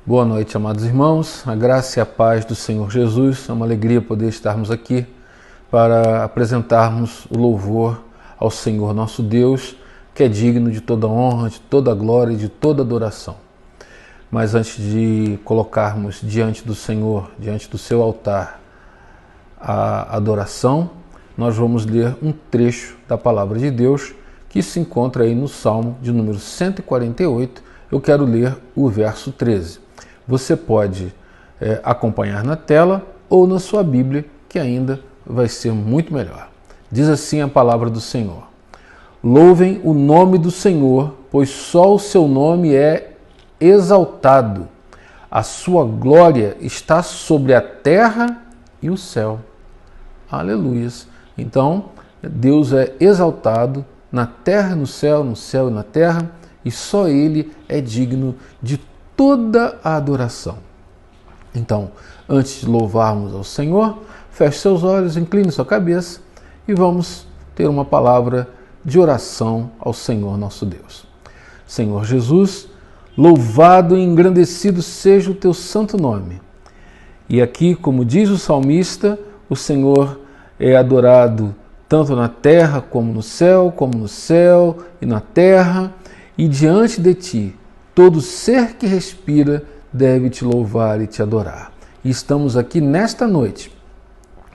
Boa noite, amados irmãos. A graça e a paz do Senhor Jesus. É uma alegria poder estarmos aqui para apresentarmos o louvor ao Senhor nosso Deus, que é digno de toda honra, de toda glória e de toda adoração. Mas antes de colocarmos diante do Senhor, diante do seu altar, a adoração, nós vamos ler um trecho da palavra de Deus que se encontra aí no Salmo de número 148. Eu quero ler o verso 13. Você pode acompanhar na tela ou na sua Bíblia, que ainda vai ser muito melhor. Diz assim a palavra do Senhor: Louvem o nome do Senhor, pois só o seu nome é exaltado. A sua glória está sobre a terra e o céu. Aleluias. Então, Deus é exaltado na terra, no céu e na terra, e só Ele é digno de toda a adoração. Então, antes de louvarmos ao Senhor, feche seus olhos, incline sua cabeça e vamos ter uma palavra de oração ao Senhor nosso Deus. Senhor Jesus, louvado e engrandecido seja o teu santo nome. E aqui, como diz o salmista, o Senhor é adorado tanto na terra como no céu e na terra, e diante de ti, todo ser que respira deve te louvar e te adorar. E estamos aqui nesta noite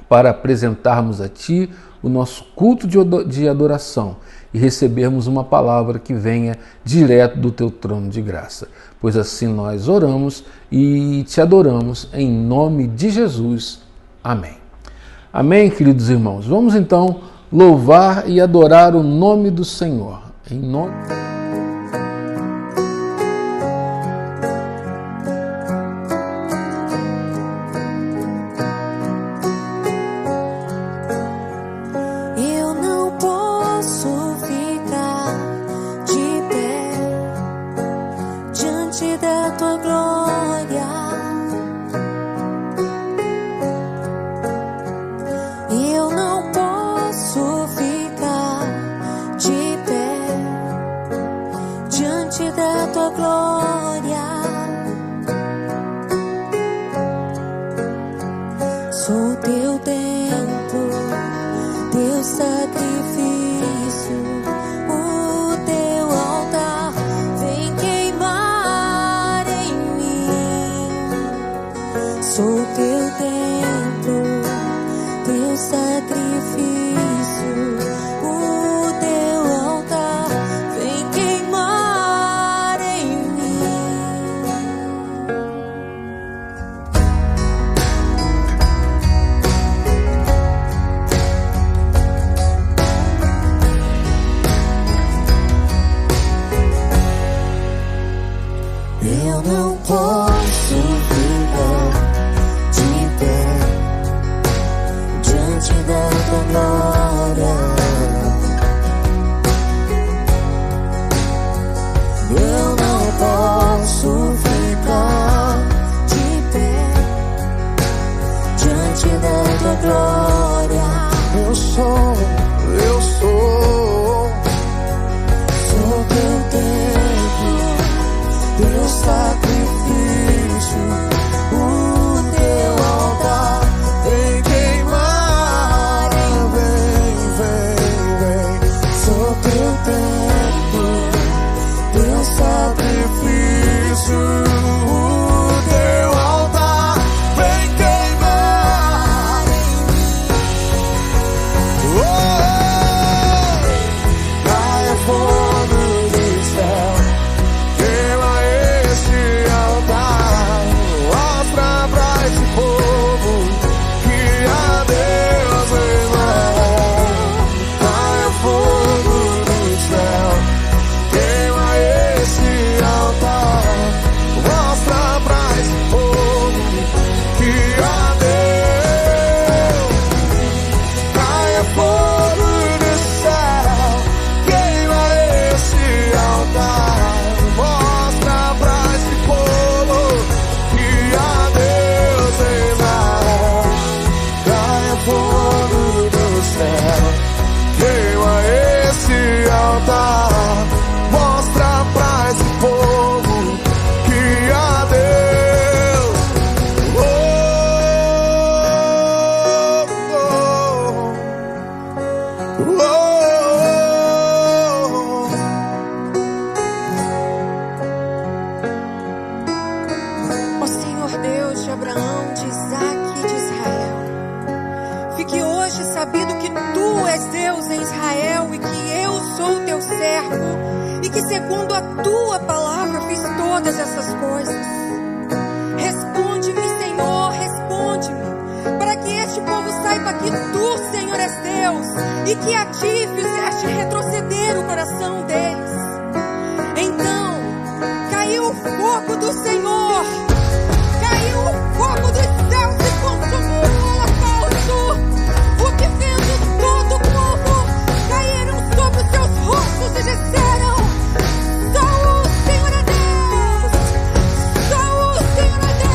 para apresentarmos a ti o nosso culto de adoração e recebermos uma palavra que venha direto do teu trono de graça. Pois assim nós oramos e te adoramos em nome de Jesus. Amém. Amém, queridos irmãos. Vamos então louvar e adorar o nome do Senhor. Em nome... Sou teu templo, teu sacrifício, o teu altar vem queimar em mim. Sou teu templo, teu sacrifício, o teu altar vem queimar em mim. Eu não posso ficar de pé diante da tua glória. Eu não posso ficar de pé diante da tua glória. Eu sou teu templo, teu sacrifício, o teu altar vem queimar. Vem. Sou teu templo, teu sacrifício, o teu altar vem queimar em mim. Caia fogo do céu, queima este altar. Israel e que eu sou teu servo e que segundo a tua palavra fiz todas essas coisas. Responde-me, Senhor, responde-me, para que este povo saiba que tu, Senhor, és Deus e que a ti fizeste retroceder o coração deles. Então caiu o fogo do Senhor, caiu o fogo dos céus e consumiu o holocausto. O que vendo todo o povo caíram sobre os seus rostos e disseram: só o Senhor é Deus, só o Senhor é Deus.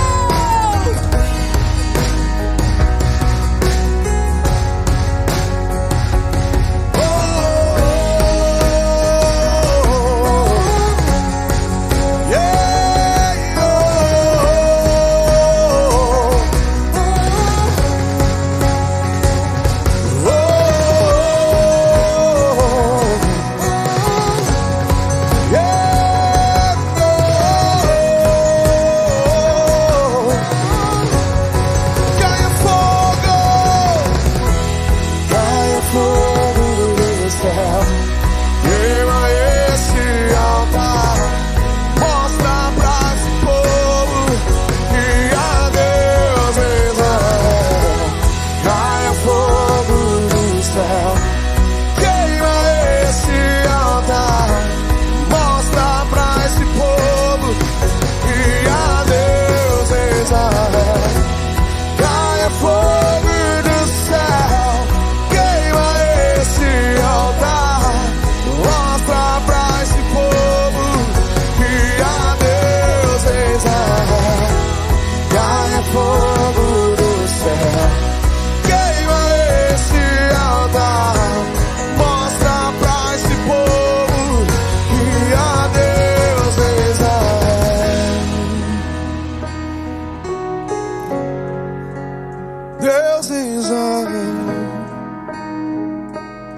Deus em Israel.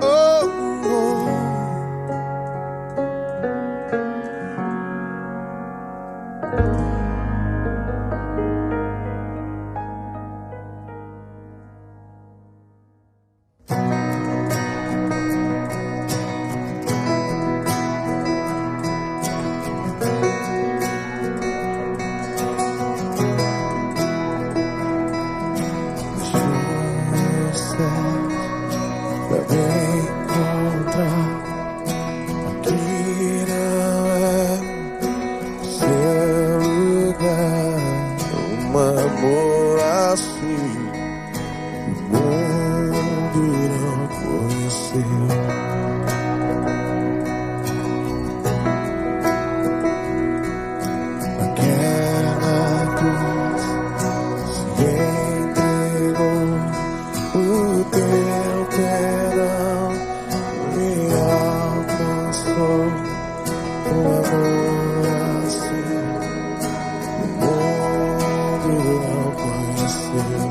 Oh, oh. Pra me encontrar aqui não é seu lugar. Um amor assim o mundo não conheceu. Naquela cruz se entregou o teu perdão, me alcançou. Um amor assim o mundo não conheceu.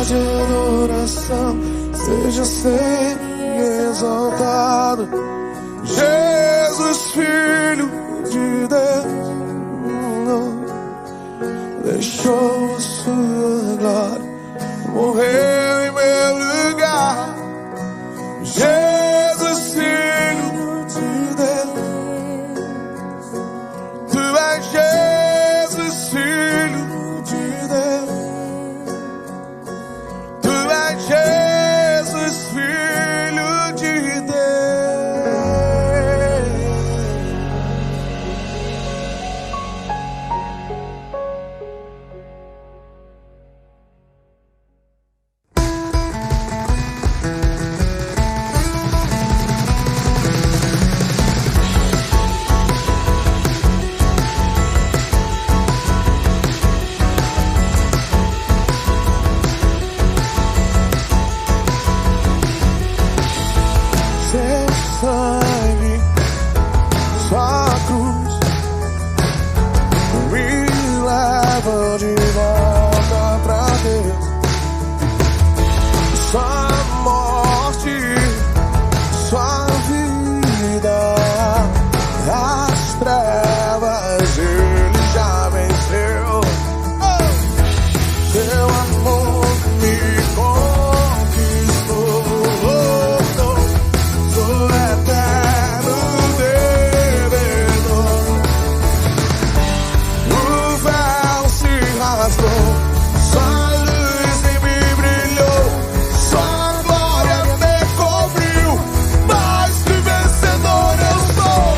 de adoração seja sempre exaltado. Jesus, Filho de Deus, deixou a sua glória, morreu em meu lugar. Jesus, Filho de Deus, tu és Jesus, Filho de Deus, tu és Jesus, Filho de Deus. Sangue, sua cruz me leva de volta pra Deus. Sua morte, sua vida, as trevas ele já venceu. Seu amor me conquistou. Sou eterno devedor. O véu se rasgou, sua luz em mim brilhou, sua glória me cobriu. Mais que vencedor eu sou,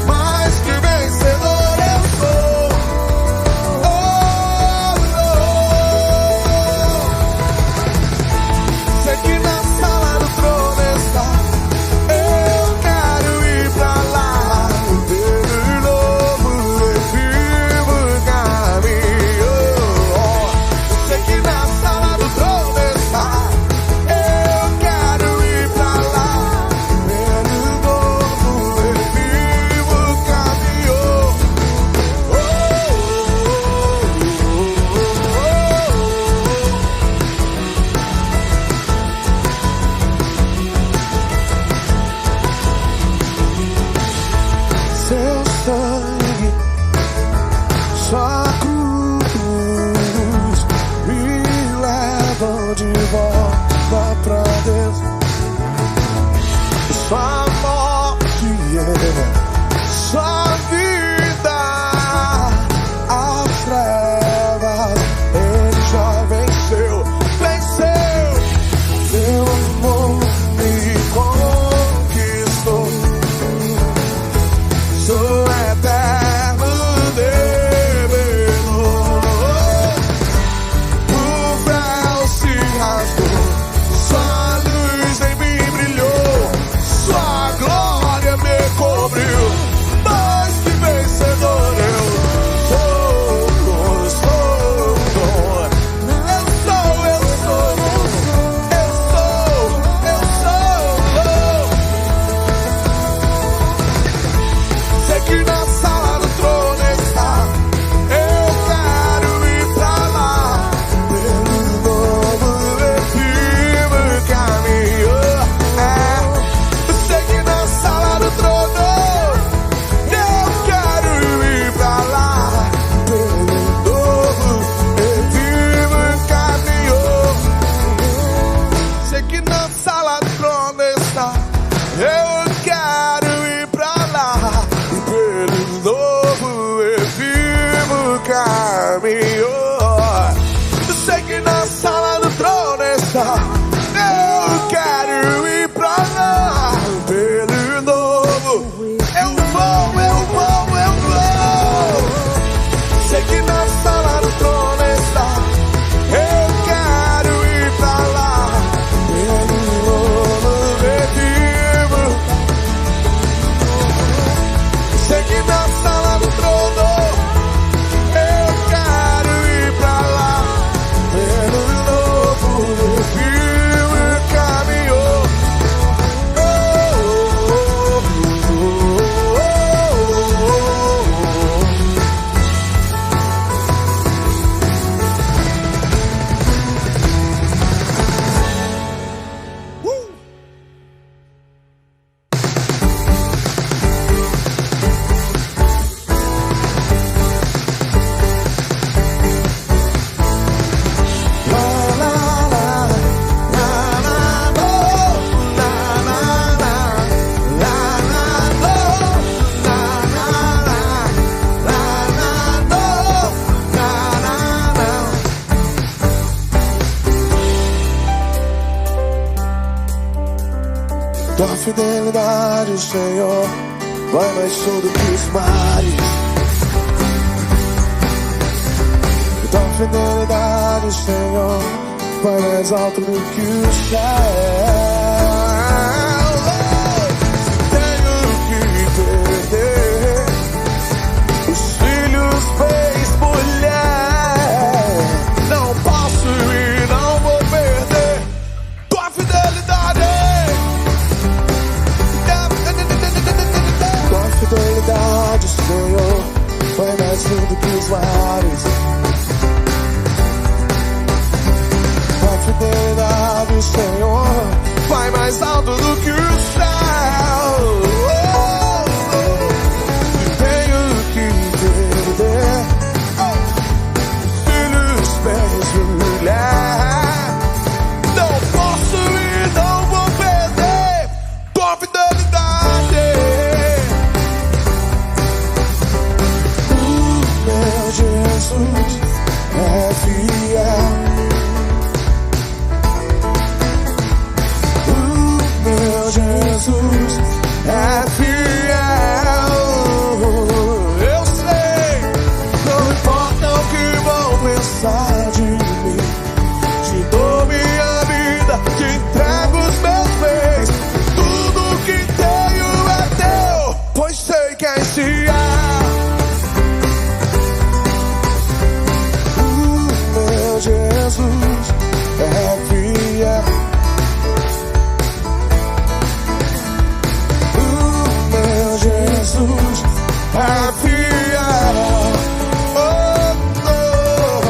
mais que vencedor eu sou. Sei que na sala do trono está, eu quero ir pra lá, ter novo e vivo caminho. Sei que na sala do trono está, eu quero ir pra lá, ter novo e vivo caminho. Seu sangue, sua cruz me levam de volta pra Deus. Sua morte, sua vida, as trevas ele já venceu, venceu. Seu amor me conquistou. Sou eterno devedor. O véu se rasgou, sua luz em mim brilhou, sua glória me cobriu. Tua fidelidade, Senhor, vai mais fundo que os mares. Tua fidelidade, Senhor, vai mais alto do que o céu. Tenho que perder os filhos, fez mulher. Não posso e não vou perder tua fidelidade. Tua fidelidade, Senhor, vai mais fundo que os mares. Fidelidade, Senhor, vai mais alto do que o céu. Tenho que perder filhos, bens e mulher. Não posso e não vou perder tua fidelidade. O meu Jesus é fiel. Jesus é fiel. Eu sei, não importa o que vão pensar de mim. Te dou minha vida, te entrego os meus bens. Tudo que tenho é teu, pois sei que és fiel. O meu Jesus é fiel. Jesus é fiel. Oh, oh.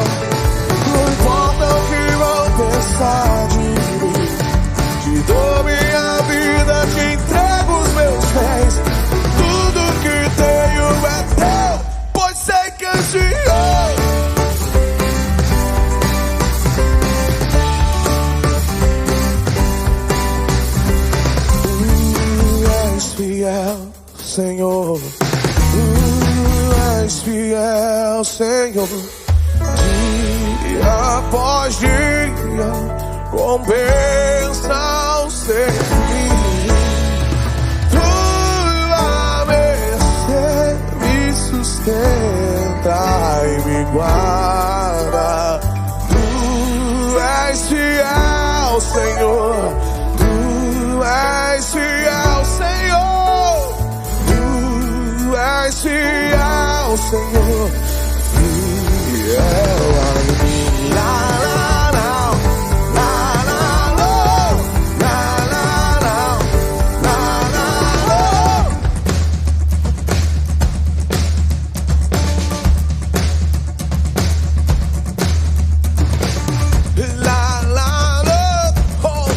Não importa o que vão pensar de mim. Te dou minha vida, te entrego os meus bens. Tudo que tenho é teu, pois sei que és fiel. Fiel, Senhor, tu és fiel, Senhor. Dia após dia, com bênção servir. Tua mercê me sustenta e me guarda. Tu és fiel, Senhor. Tu és fiel, Senhor. Fiel, Senhor, fiel a mim. La, la, la, la, la, la, la, la, la, la, la, la, la, oh,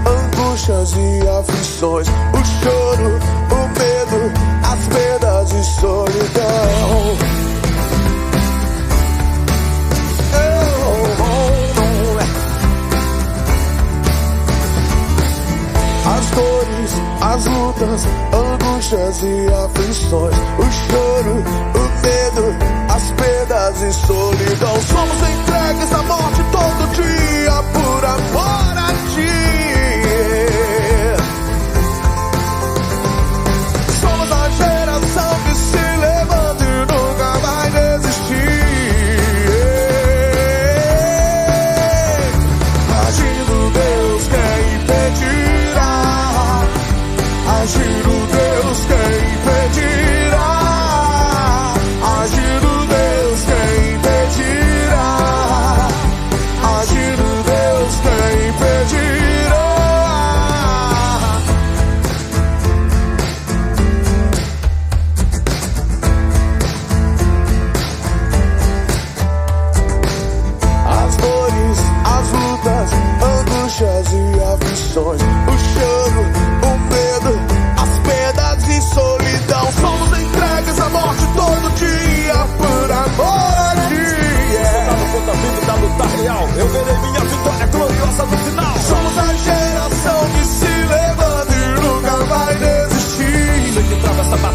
angústias e aflições, o choro, o medo, as perdas e solidão. As dores, as lutas, angústias e aflições, o choro, o medo, as perdas e solidão. Somos entregues à morte todo dia por amor a ti. Somos a geração que se levanta e nunca vai desistir. Agindo Deus, quem impedirá? Agindo Deus, quem impedirá? Agindo Deus, quem impedirá?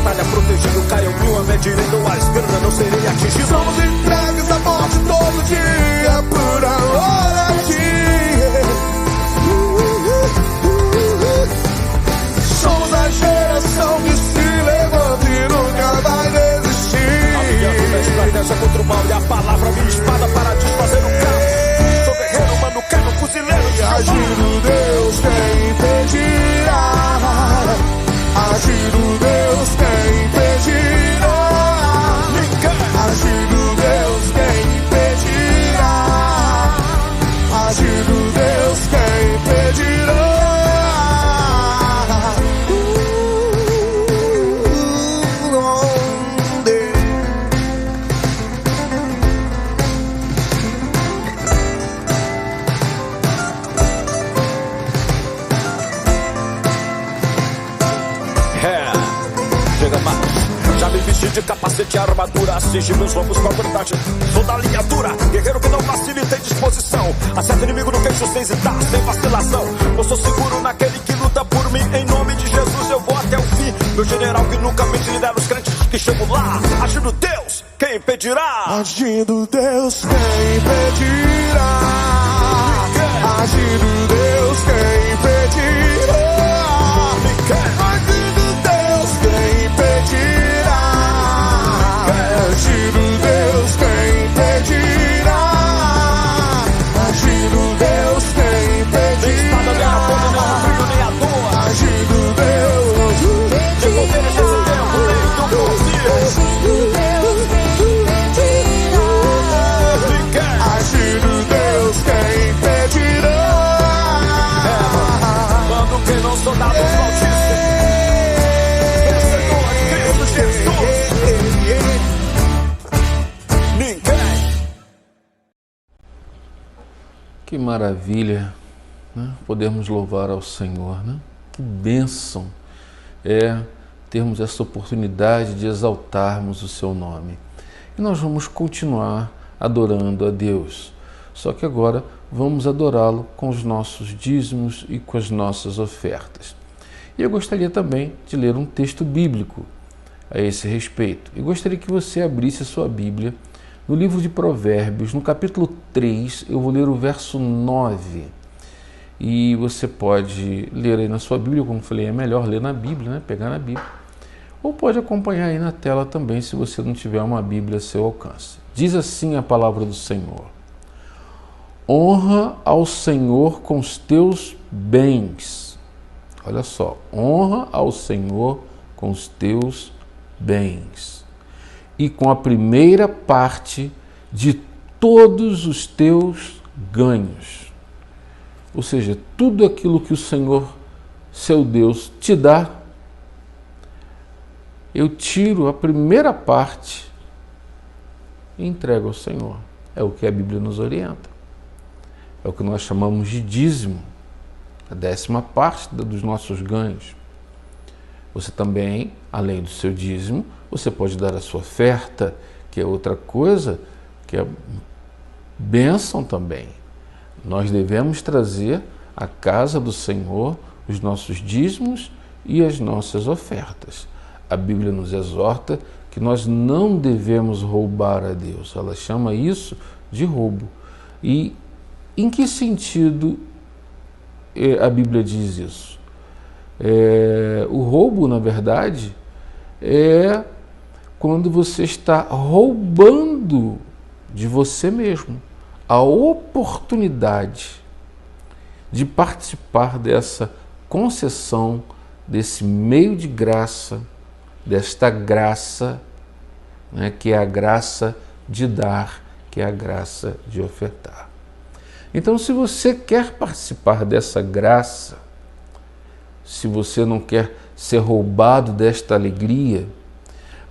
batalha, protegido, caiam mil a minha direita ou à esquerda, não serei atingido. Somos entregues à morte todo dia por amor a ti. Somos a geração que se levanta e nunca vai desistir. A minha estratégia contra o mal e a palavra minha espada para desfazer o caos. Sou guerreiro, mano, quero fuzileiro de Agindo Deus, quem impedirá? Agindo Deus, quem impedirá? Agindo Deus, quem impedirá? Agindo Deus, quem impedirá? Já me vesti de capacete e armadura, cinge meus lombos com a verdade. Sou da linha dura, guerreiro que não vacila e tem disposição. Acerta inimigo no queixo sem hesitar, sem vacilação. Eu sou seguro naquele que luta por mim. Em nome de Jesus eu vou até o fim. Meu general que nunca me lidera os crentes que chegam lá. Agindo Deus, quem impedirá? Agindo Deus, quem impedirá? Agindo Deus, quem impedirá? Agindo Deus, quem impedirá? Agindo Deus, quem impedirá? Agindo Deus, quem impedirá? Agindo Deus, De poder esse tempo, lei do confio. agindo Deus, quem impedirá? Quando quem não sou dado aos malditos. Vencedor em Cristo Jesus. Ninguém. Que maravilha, né? Podermos louvar ao Senhor, né? Que bênção é termos essa oportunidade de exaltarmos o seu nome. E nós vamos continuar adorando a Deus, só que agora vamos adorá-lo com os nossos dízimos e com as nossas ofertas. E eu gostaria também de ler um texto bíblico a esse respeito. E gostaria que você abrisse a sua Bíblia no livro de Provérbios, no capítulo 3, eu vou ler o verso 9. E você pode ler aí na sua Bíblia, como eu falei, é melhor ler na Bíblia, né? Pegar na Bíblia. Ou pode acompanhar aí na tela também, se você não tiver uma Bíblia a seu alcance. Diz assim a palavra do Senhor: honra ao Senhor com os teus bens. Olha só, honra ao Senhor com os teus bens e com a primeira parte de todos os teus ganhos. Ou seja, tudo aquilo que o Senhor, seu Deus, te dá, eu tiro a primeira parte e entrego ao Senhor. É o que a Bíblia nos orienta. É o que nós chamamos de dízimo, a 10ª parte dos nossos ganhos. Você também, além do seu dízimo, você pode dar a sua oferta, que é outra coisa, que é bênção também. Nós devemos trazer à casa do Senhor os nossos dízimos e as nossas ofertas. A Bíblia nos exorta que nós não devemos roubar a Deus. Ela chama isso de roubo. E em que sentido a Bíblia diz isso? O roubo, na verdade, é quando você está roubando de você mesmo a oportunidade de participar dessa concessão, desse meio de graça, desta graça, né, que é a graça de dar, que é a graça de ofertar. Então, se você quer participar dessa graça, se você não quer ser roubado desta alegria,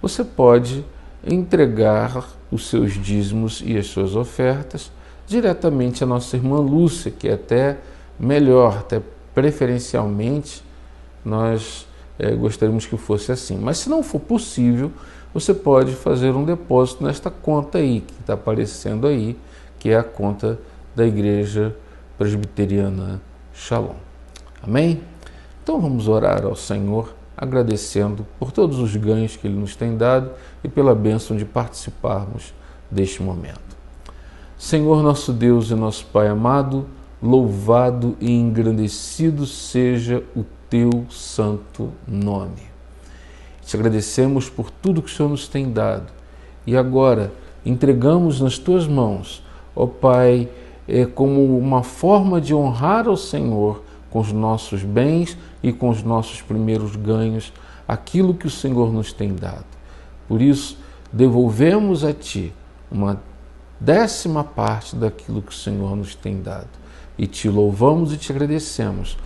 você pode entregar os seus dízimos e as suas ofertas diretamente à nossa irmã Lúcia, que é até melhor, até preferencialmente nós gostaríamos que fosse assim. Mas se não for possível, você pode fazer um depósito nesta conta aí, que está aparecendo aí, que é a conta da Igreja Presbiteriana Shalom. Amém? Então vamos orar ao Senhor agradecendo por todos os ganhos que Ele nos tem dado e pela bênção de participarmos deste momento. Senhor nosso Deus e nosso Pai amado, louvado e engrandecido seja o Teu santo nome. Te agradecemos por tudo que o Senhor nos tem dado e agora entregamos nas Tuas mãos, ó Pai, como uma forma de honrar ao Senhor com os nossos bens e com os nossos primeiros ganhos, aquilo que o Senhor nos tem dado. Por isso, devolvemos a Ti uma 10ª parte daquilo que o Senhor nos tem dado. E Te louvamos e Te agradecemos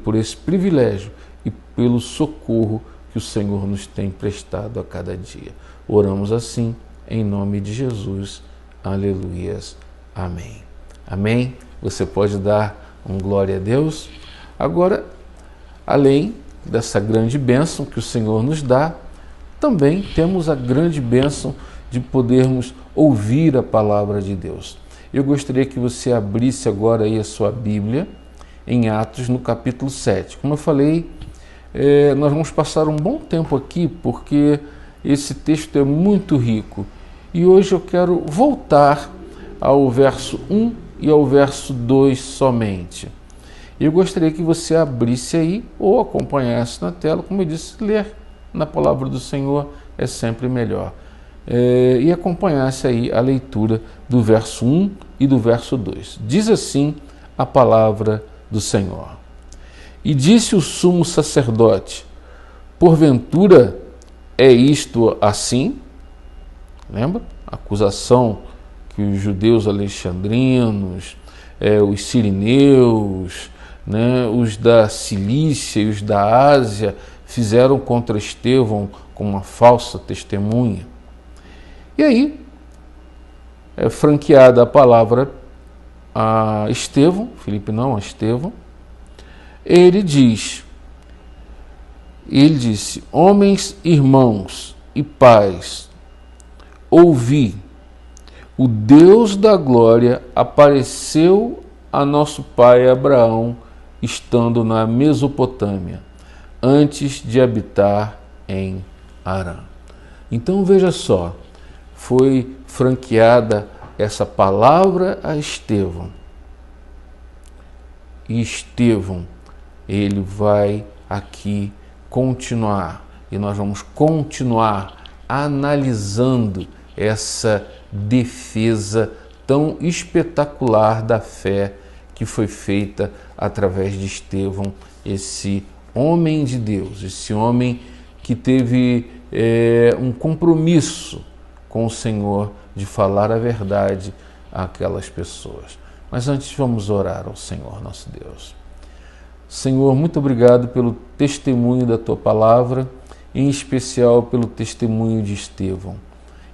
por esse privilégio e pelo socorro que o Senhor nos tem prestado a cada dia. Oramos assim, em nome de Jesus. Aleluias. Amém. Amém. Você pode dar um glória a Deus. Agora, além dessa grande bênção que o Senhor nos dá, também temos a grande bênção de podermos ouvir a palavra de Deus. Eu gostaria que você abrisse agora aí a sua Bíblia em Atos, no capítulo 7. Como eu falei, nós vamos passar um bom tempo aqui, porque esse texto é muito rico. E hoje eu quero voltar ao verso 1 e ao verso 2 somente. Eu gostaria que você abrisse aí ou acompanhasse na tela, como eu disse, ler na palavra do Senhor é sempre melhor. E acompanhasse aí a leitura do verso 1 e do verso 2. Diz assim a palavra do Senhor. E disse o sumo sacerdote: porventura é isto assim? Lembra? A acusação que os judeus alexandrinos, os sirineus, os da Cilícia e os da Ásia fizeram contra Estevão com uma falsa testemunha. E aí é franqueada a palavra a Estevão, Filipe não, a Estevão. Ele disse: homens, irmãos e pais, ouvi, o Deus da glória apareceu a nosso pai Abraão, estando na Mesopotâmia, antes de habitar em Harã. Então veja só, foi franqueada essa palavra a Estevão. E Estevão, ele vai aqui continuar, e nós vamos continuar analisando essa defesa tão espetacular da fé que foi feita através de Estevão, esse homem de Deus, esse homem que teve um compromisso com o Senhor de falar a verdade àquelas pessoas. Mas antes vamos orar ao Senhor nosso Deus. Senhor, muito obrigado pelo testemunho da Tua palavra, em especial pelo testemunho de Estevão.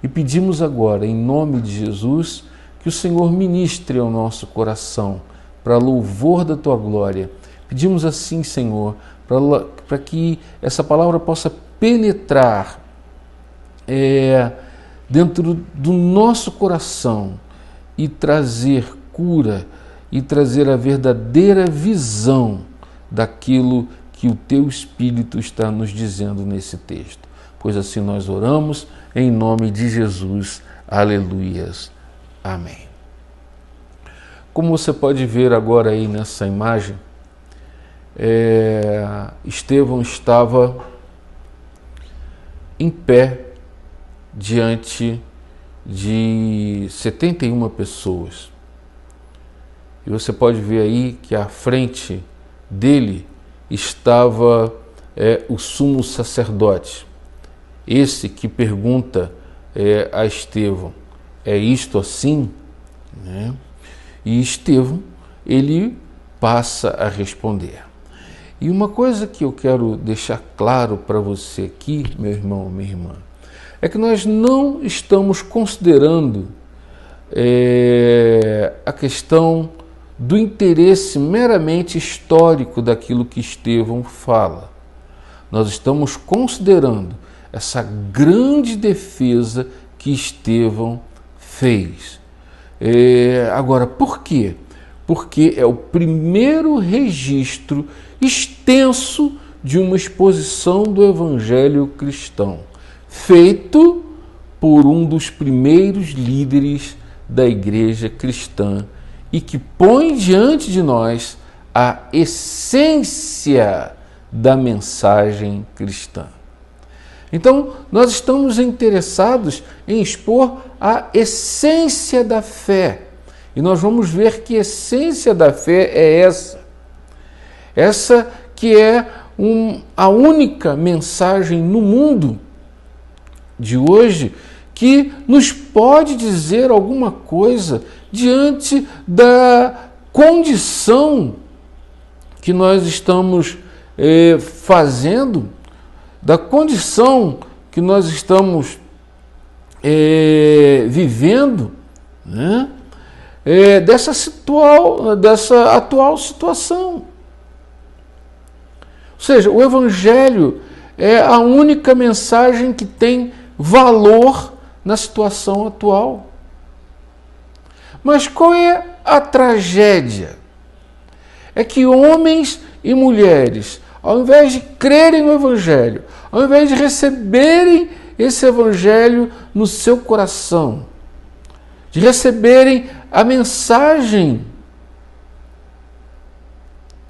E pedimos agora, em nome de Jesus, que o Senhor ministre ao nosso coração, para louvor da Tua glória. Pedimos assim, Senhor, para que essa palavra possa penetrar dentro do nosso coração e trazer cura e trazer a verdadeira visão daquilo que o Teu Espírito está nos dizendo nesse texto. Pois assim nós oramos em nome de Jesus. Aleluias. Amém. Como você pode ver agora aí nessa imagem, Estevão estava em pé diante de 71 pessoas. E você pode ver aí que à frente dele estava o sumo sacerdote, esse que pergunta a Estevão: é isto assim? E Estevão, ele passa a responder. E uma coisa que eu quero deixar claro para você aqui, meu irmão, minha irmã, é que nós não estamos considerando a questão do interesse meramente histórico daquilo que Estevão fala. Nós estamos considerando essa grande defesa que Estevão fez. Agora, por quê? Porque é o primeiro registro extenso de uma exposição do Evangelho cristão, feito por um dos primeiros líderes da igreja cristã e que põe diante de nós a essência da mensagem cristã. Então, nós estamos interessados em expor a essência da fé. E nós vamos ver que a essência da fé é essa. Essa que é a única mensagem no mundo de hoje que nos pode dizer alguma coisa diante da condição que nós estamos fazendo, da condição que nós estamos vivendo, né? Dessa atual situação. Ou seja, o Evangelho é a única mensagem que tem valor na situação atual. Mas qual é a tragédia? É que homens e mulheres, ao invés de crerem no Evangelho, ao invés de receberem esse Evangelho no seu coração, de receberem a mensagem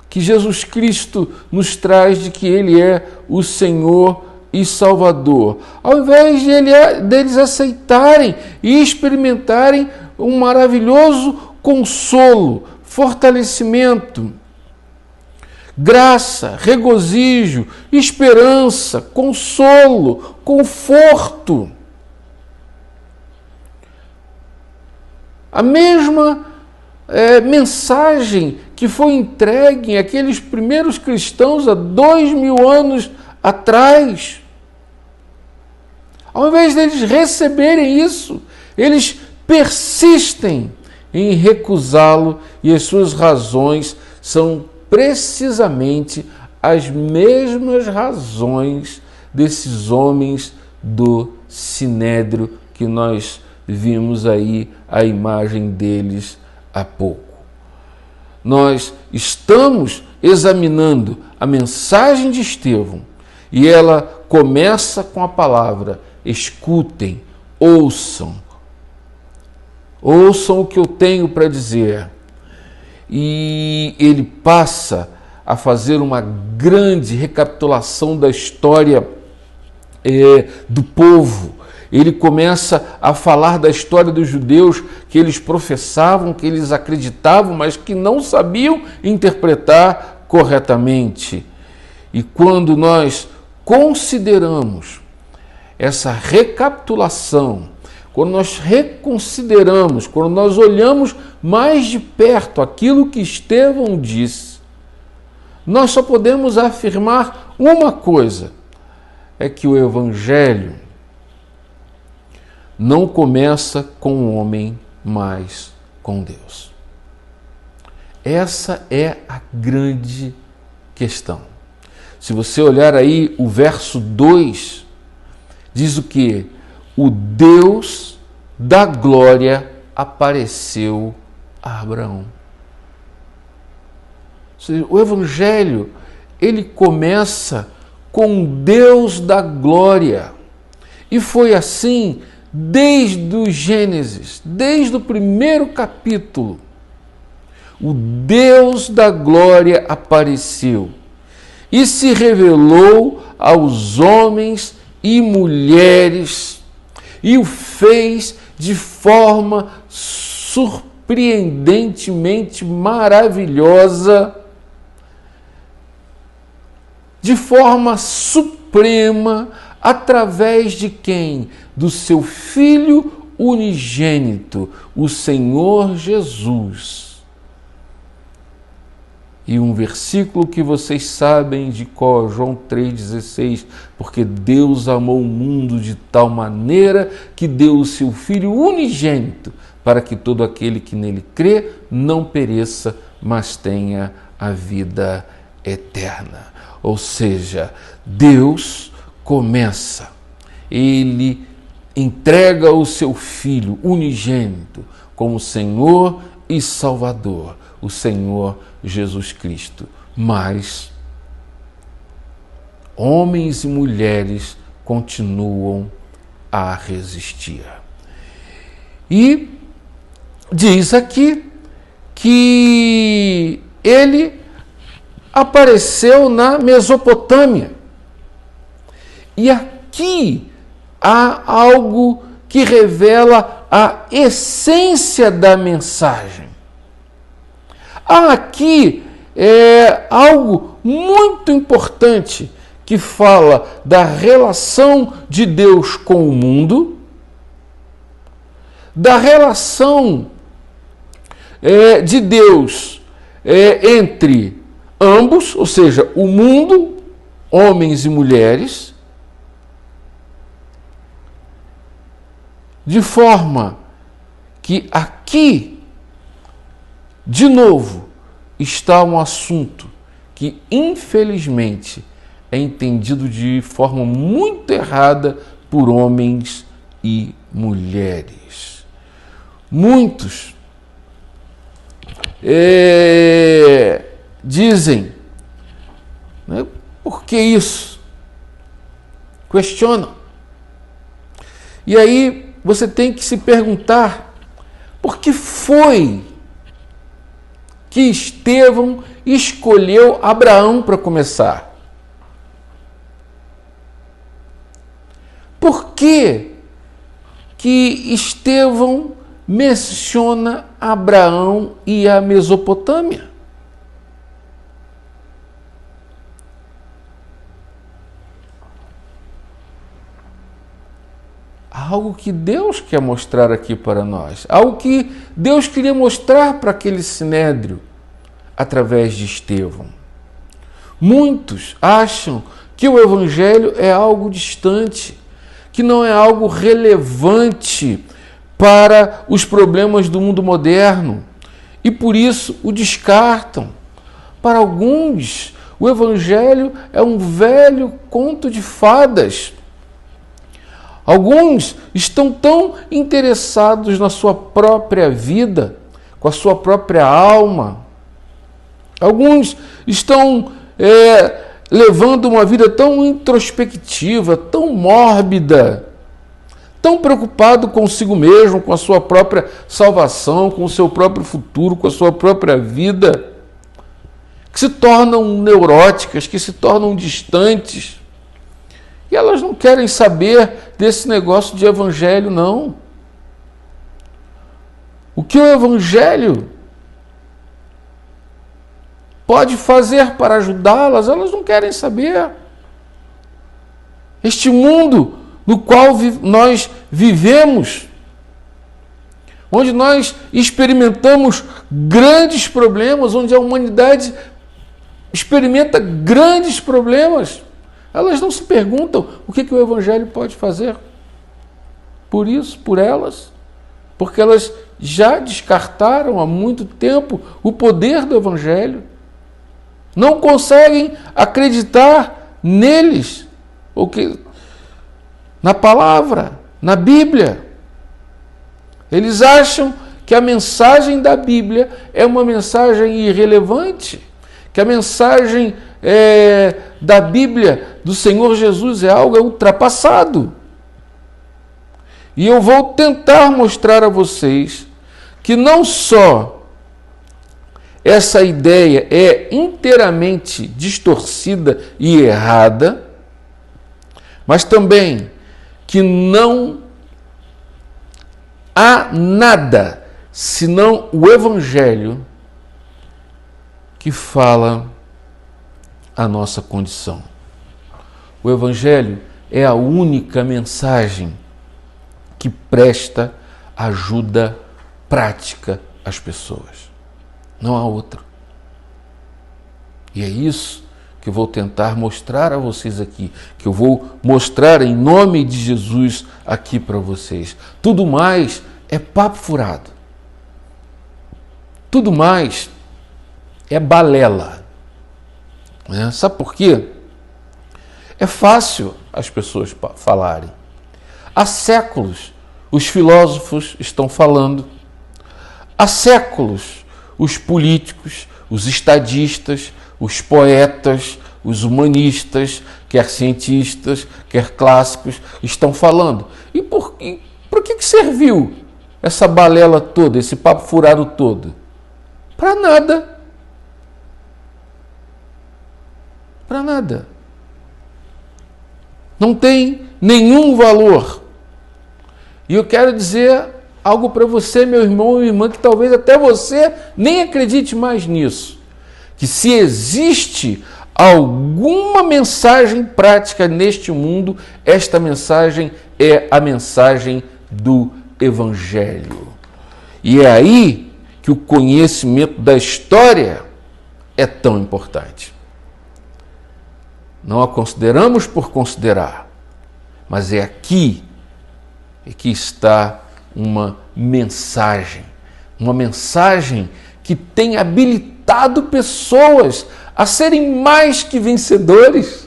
que Jesus Cristo nos traz de que Ele é o Senhor e Salvador, ao invés deles aceitarem e experimentarem um maravilhoso consolo, fortalecimento, graça, regozijo, esperança, consolo, conforto. A mesma mensagem que foi entregue àqueles primeiros cristãos há 2000 anos atrás. Ao invés deles receberem isso, eles persistem em recusá-lo e as suas razões são precisamente as mesmas razões desses homens do Sinédrio que nós vimos aí a imagem deles há pouco. Nós estamos examinando a mensagem de Estevão e ela começa com a palavra: escutem, ouçam. Ouçam o que eu tenho para dizer. E ele passa a fazer uma grande recapitulação da história do povo. Ele começa a falar da história dos judeus que eles professavam, que eles acreditavam, mas que não sabiam interpretar corretamente. E quando nós consideramos essa recapitulação, quando nós reconsideramos, quando nós olhamos mais de perto aquilo que Estevão disse, nós só podemos afirmar uma coisa: é que o Evangelho não começa com o homem, mas com Deus. Essa é a grande questão. Se você olhar aí o verso 2, diz o quê? O Deus da glória apareceu a Abraão. Ou seja, o Evangelho, ele começa com o Deus da glória. E foi assim desde o Gênesis, desde o primeiro capítulo. O Deus da glória apareceu e se revelou aos homens e mulheres e o fez de forma surpreendentemente maravilhosa, de forma suprema, através de quem? Do seu Filho unigênito, o Senhor Jesus. E um versículo que vocês sabem de cor, João 3,16, porque Deus amou o mundo de tal maneira que deu o seu Filho unigênito, para que todo aquele que nele crê não pereça, mas tenha a vida eterna. Ou seja, Deus começa, Ele entrega o seu Filho unigênito como Senhor e Salvador, o Senhor Jesus Cristo. Mas homens e mulheres continuam a resistir. E diz aqui que ele apareceu na Mesopotâmia. E aqui há algo que revela a essência da mensagem. Há aqui algo muito importante que fala da relação de Deus com o mundo, da relação de Deus entre ambos, ou seja, o mundo, homens e mulheres, de forma que aqui, de novo, está um assunto que, infelizmente, é entendido de forma muito errada por homens e mulheres. Muitos dizem, né, por que isso? Questionam. E aí você tem que se perguntar, por que foi que Estevão escolheu Abraão para começar? Por que Estevão menciona Abraão e a Mesopotâmia? Algo que Deus quer mostrar aqui para nós, algo que Deus queria mostrar para aquele sinédrio através de Estevão. Muitos acham que o Evangelho é algo distante, que não é algo relevante para os problemas do mundo moderno e por isso o descartam. Para alguns, o Evangelho é um velho conto de fadas. Alguns estão tão interessados na sua própria vida, com a sua própria alma. Alguns estão levando uma vida tão introspectiva, tão mórbida, tão preocupado consigo mesmo, com a sua própria salvação, com o seu próprio futuro, com a sua própria vida, que se tornam neuróticas, que se tornam distantes. E elas não querem saber desse negócio de evangelho, não. O que o evangelho pode fazer para ajudá-las, elas não querem saber. Este mundo no qual nós vivemos, onde nós experimentamos grandes problemas, onde a humanidade experimenta grandes problemas, elas não se perguntam o que o Evangelho pode fazer por isso, por elas, porque elas já descartaram há muito tempo o poder do Evangelho, não conseguem acreditar neles, na palavra, na Bíblia. Eles acham que a mensagem da Bíblia é uma mensagem irrelevante, que a mensagem da Bíblia do Senhor Jesus é algo ultrapassado. E eu vou tentar mostrar a vocês que não só essa ideia é inteiramente distorcida e errada, mas também que não há nada senão o Evangelho que fala a nossa condição. O Evangelho é a única mensagem que presta ajuda prática às pessoas. Não há outra. E é isso que eu vou tentar mostrar a vocês aqui, que eu vou mostrar em nome de Jesus aqui para vocês. Tudo mais é papo furado. Tudo mais é balela. Sabe por quê? É fácil as pessoas falarem. Há séculos os filósofos estão falando. Há séculos os políticos, os estadistas, os poetas, os humanistas, quer cientistas, quer clássicos, estão falando. E por que serviu essa balela toda, esse papo furado todo? Para nada. Para nada. Não tem nenhum valor. E eu quero dizer algo para você, meu irmão e irmã, que talvez até você nem acredite mais nisso. Que se existe alguma mensagem prática neste mundo, esta mensagem é a mensagem do Evangelho. E é aí que o conhecimento da história é tão importante. Não a consideramos por considerar, mas é aqui que está uma mensagem que tem habilitado pessoas a serem mais que vencedores.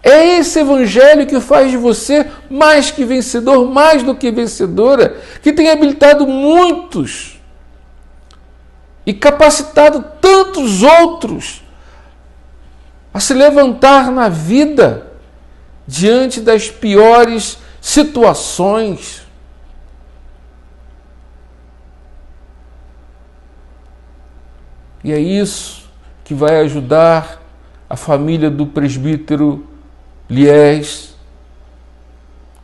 É esse evangelho que faz de você mais que vencedor, mais do que vencedora, que tem habilitado muitos e capacitado tantos outros a se levantar na vida diante das piores situações. E é isso que vai ajudar a família do presbítero Liés,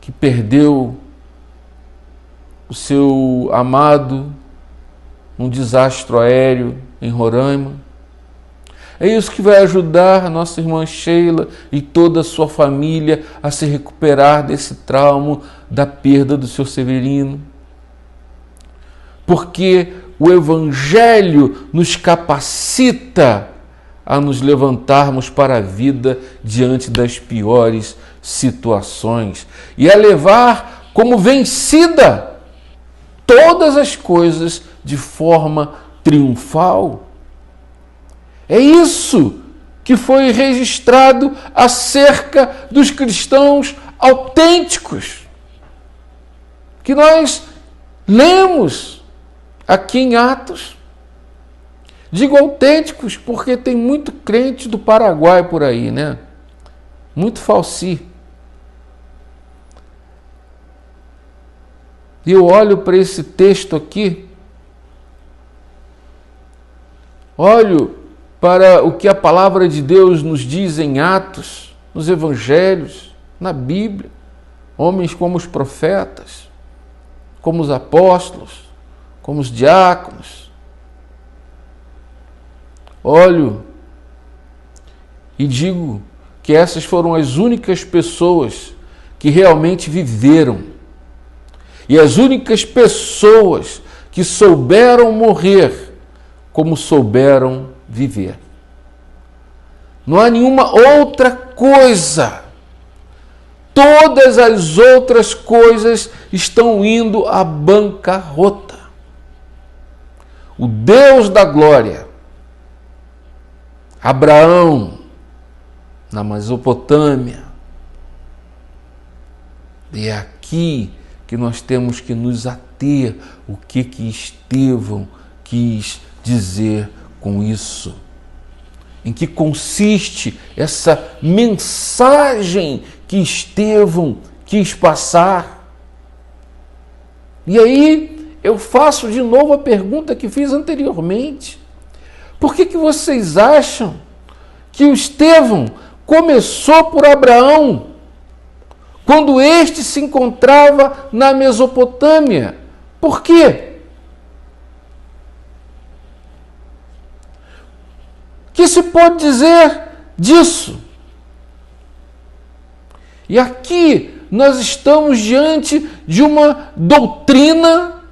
que perdeu o seu amado num desastre aéreo em Roraima. É isso que vai ajudar a nossa irmã Sheila e toda a sua família a se recuperar desse trauma da perda do seu Severino. Porque o Evangelho nos capacita a nos levantarmos para a vida diante das piores situações e a levar como vencida todas as coisas de forma triunfal. É isso que foi registrado acerca dos cristãos autênticos, que nós lemos aqui em Atos. Digo autênticos porque tem muito crente do Paraguai por aí, né? Muito falsi. E eu olho para esse texto aqui, olho para o que a palavra de Deus nos diz em Atos, nos Evangelhos, na Bíblia, homens como os profetas, como os apóstolos, como os diáconos. Olho e digo que essas foram as únicas pessoas que realmente viveram e as únicas pessoas que souberam morrer como souberam viver. Não há nenhuma outra coisa. Todas as outras coisas estão indo à bancarrota. O Deus da glória, Abraão, na Mesopotâmia, e é aqui que nós temos que nos ater o que Estevão quis dizer com isso. Em que consiste essa mensagem que Estevão quis passar? E aí eu faço de novo a pergunta que fiz anteriormente. Por que vocês acham que o Estevão começou por Abraão, quando este se encontrava na Mesopotâmia? Por quê? O que se pode dizer disso? E aqui nós estamos diante de uma doutrina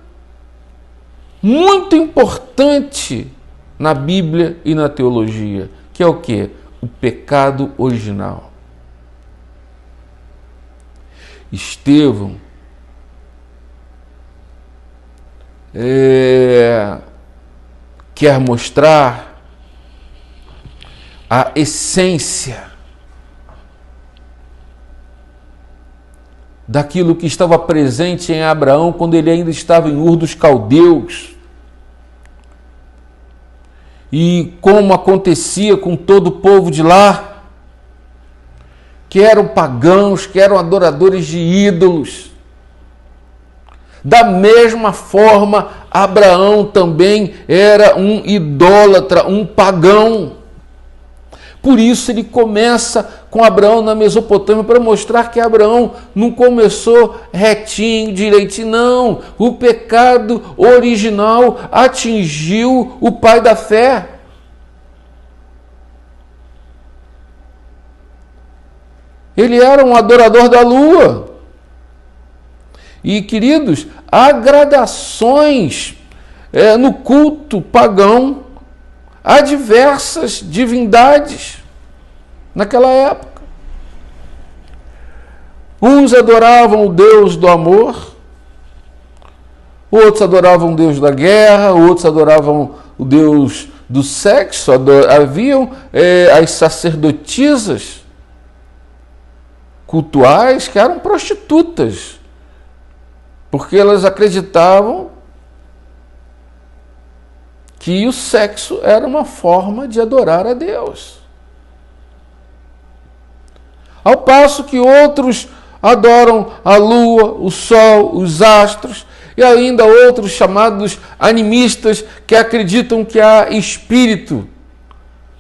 muito importante na Bíblia e na teologia, que é o quê? O pecado original. Estevão quer mostrar a essência daquilo que estava presente em Abraão quando ele ainda estava em Ur dos Caldeus. e como acontecia com todo o povo de lá, que eram pagãos, que eram adoradores de ídolos. Da mesma forma, Abraão também era um idólatra, um pagão. Por isso ele começa com Abraão na Mesopotâmia, para mostrar que Abraão não começou retinho, direitinho, não. O pecado original atingiu o pai da fé. Ele era um adorador da lua. E, queridos, há gradações no culto pagão. Há diversas divindades naquela época. Uns adoravam o Deus do amor, outros adoravam o Deus da guerra, outros adoravam o Deus do sexo. Haviam as sacerdotisas cultuais que eram prostitutas, porque elas acreditavam que o sexo era uma forma de adorar a Deus. Ao passo que outros adoram a lua, o sol, os astros, e ainda outros chamados animistas, que acreditam que há espírito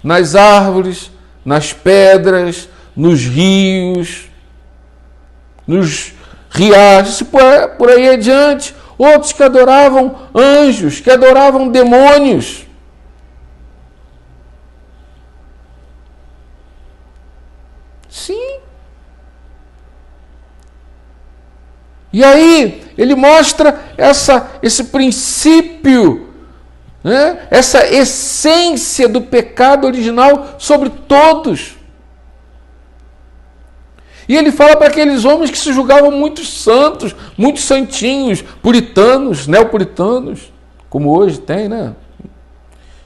nas árvores, nas pedras, nos rios, nos riachos, por aí adiante. Outros que adoravam anjos, que adoravam demônios. Sim. E aí, ele mostra esse princípio, né? Essa essência do pecado original sobre todos. E ele fala para aqueles homens que se julgavam muito santos, muito santinhos, puritanos, neopuritanos, como hoje tem, né?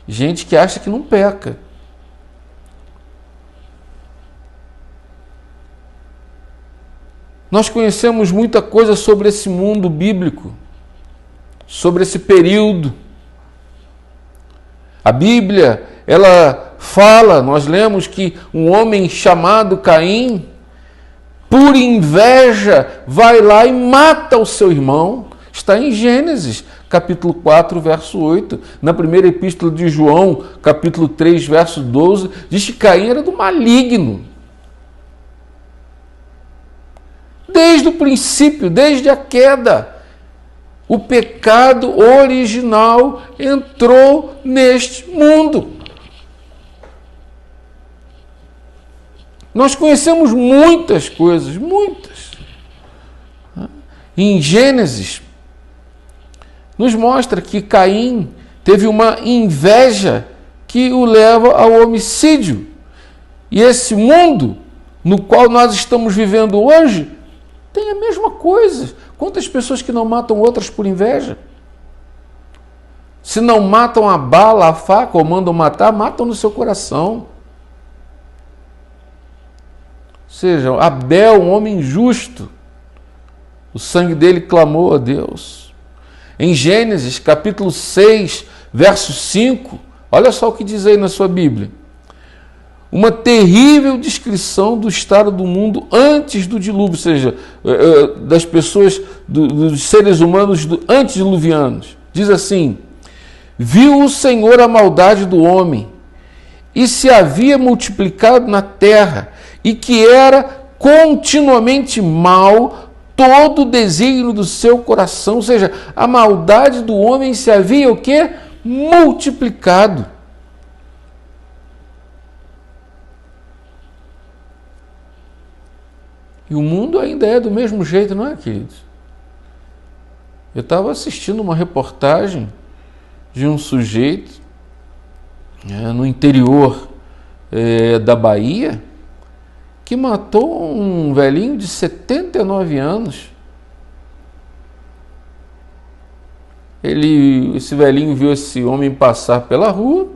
Gente que acha que não peca. Nós conhecemos muita coisa sobre esse mundo bíblico, sobre esse período. A Bíblia, ela fala, nós lemos que um homem chamado Caim, por inveja, vai lá e mata o seu irmão. Está em Gênesis, capítulo 4, verso 8. Na primeira epístola de João, capítulo 3, verso 12, diz que Caim era do maligno. Desde o princípio, desde a queda, o pecado original entrou neste mundo. Nós conhecemos muitas coisas, muitas. Em Gênesis, nos mostra que Caim teve uma inveja que o leva ao homicídio. E esse mundo no qual nós estamos vivendo hoje tem a mesma coisa. Quantas pessoas que não matam outras por inveja? Se não matam a bala, a faca ou mandam matar, matam no seu coração. Ou seja, Abel, um homem justo, o sangue dele clamou a Deus. Em Gênesis, capítulo 6, verso 5, olha só o que diz aí na sua Bíblia. Uma terrível descrição do estado do mundo antes do dilúvio, ou seja, das pessoas, dos seres humanos antediluvianos. Diz assim: viu o Senhor a maldade do homem, e se havia multiplicado na terra, e que era continuamente mal todo o desígnio do seu coração. Ou seja, a maldade do homem se havia o quê? Multiplicado. E o mundo ainda é do mesmo jeito, não é, queridos? Eu estava assistindo uma reportagem de um sujeito no interior da Bahia, que matou um velhinho de 79 anos. Esse velhinho viu esse homem passar pela rua,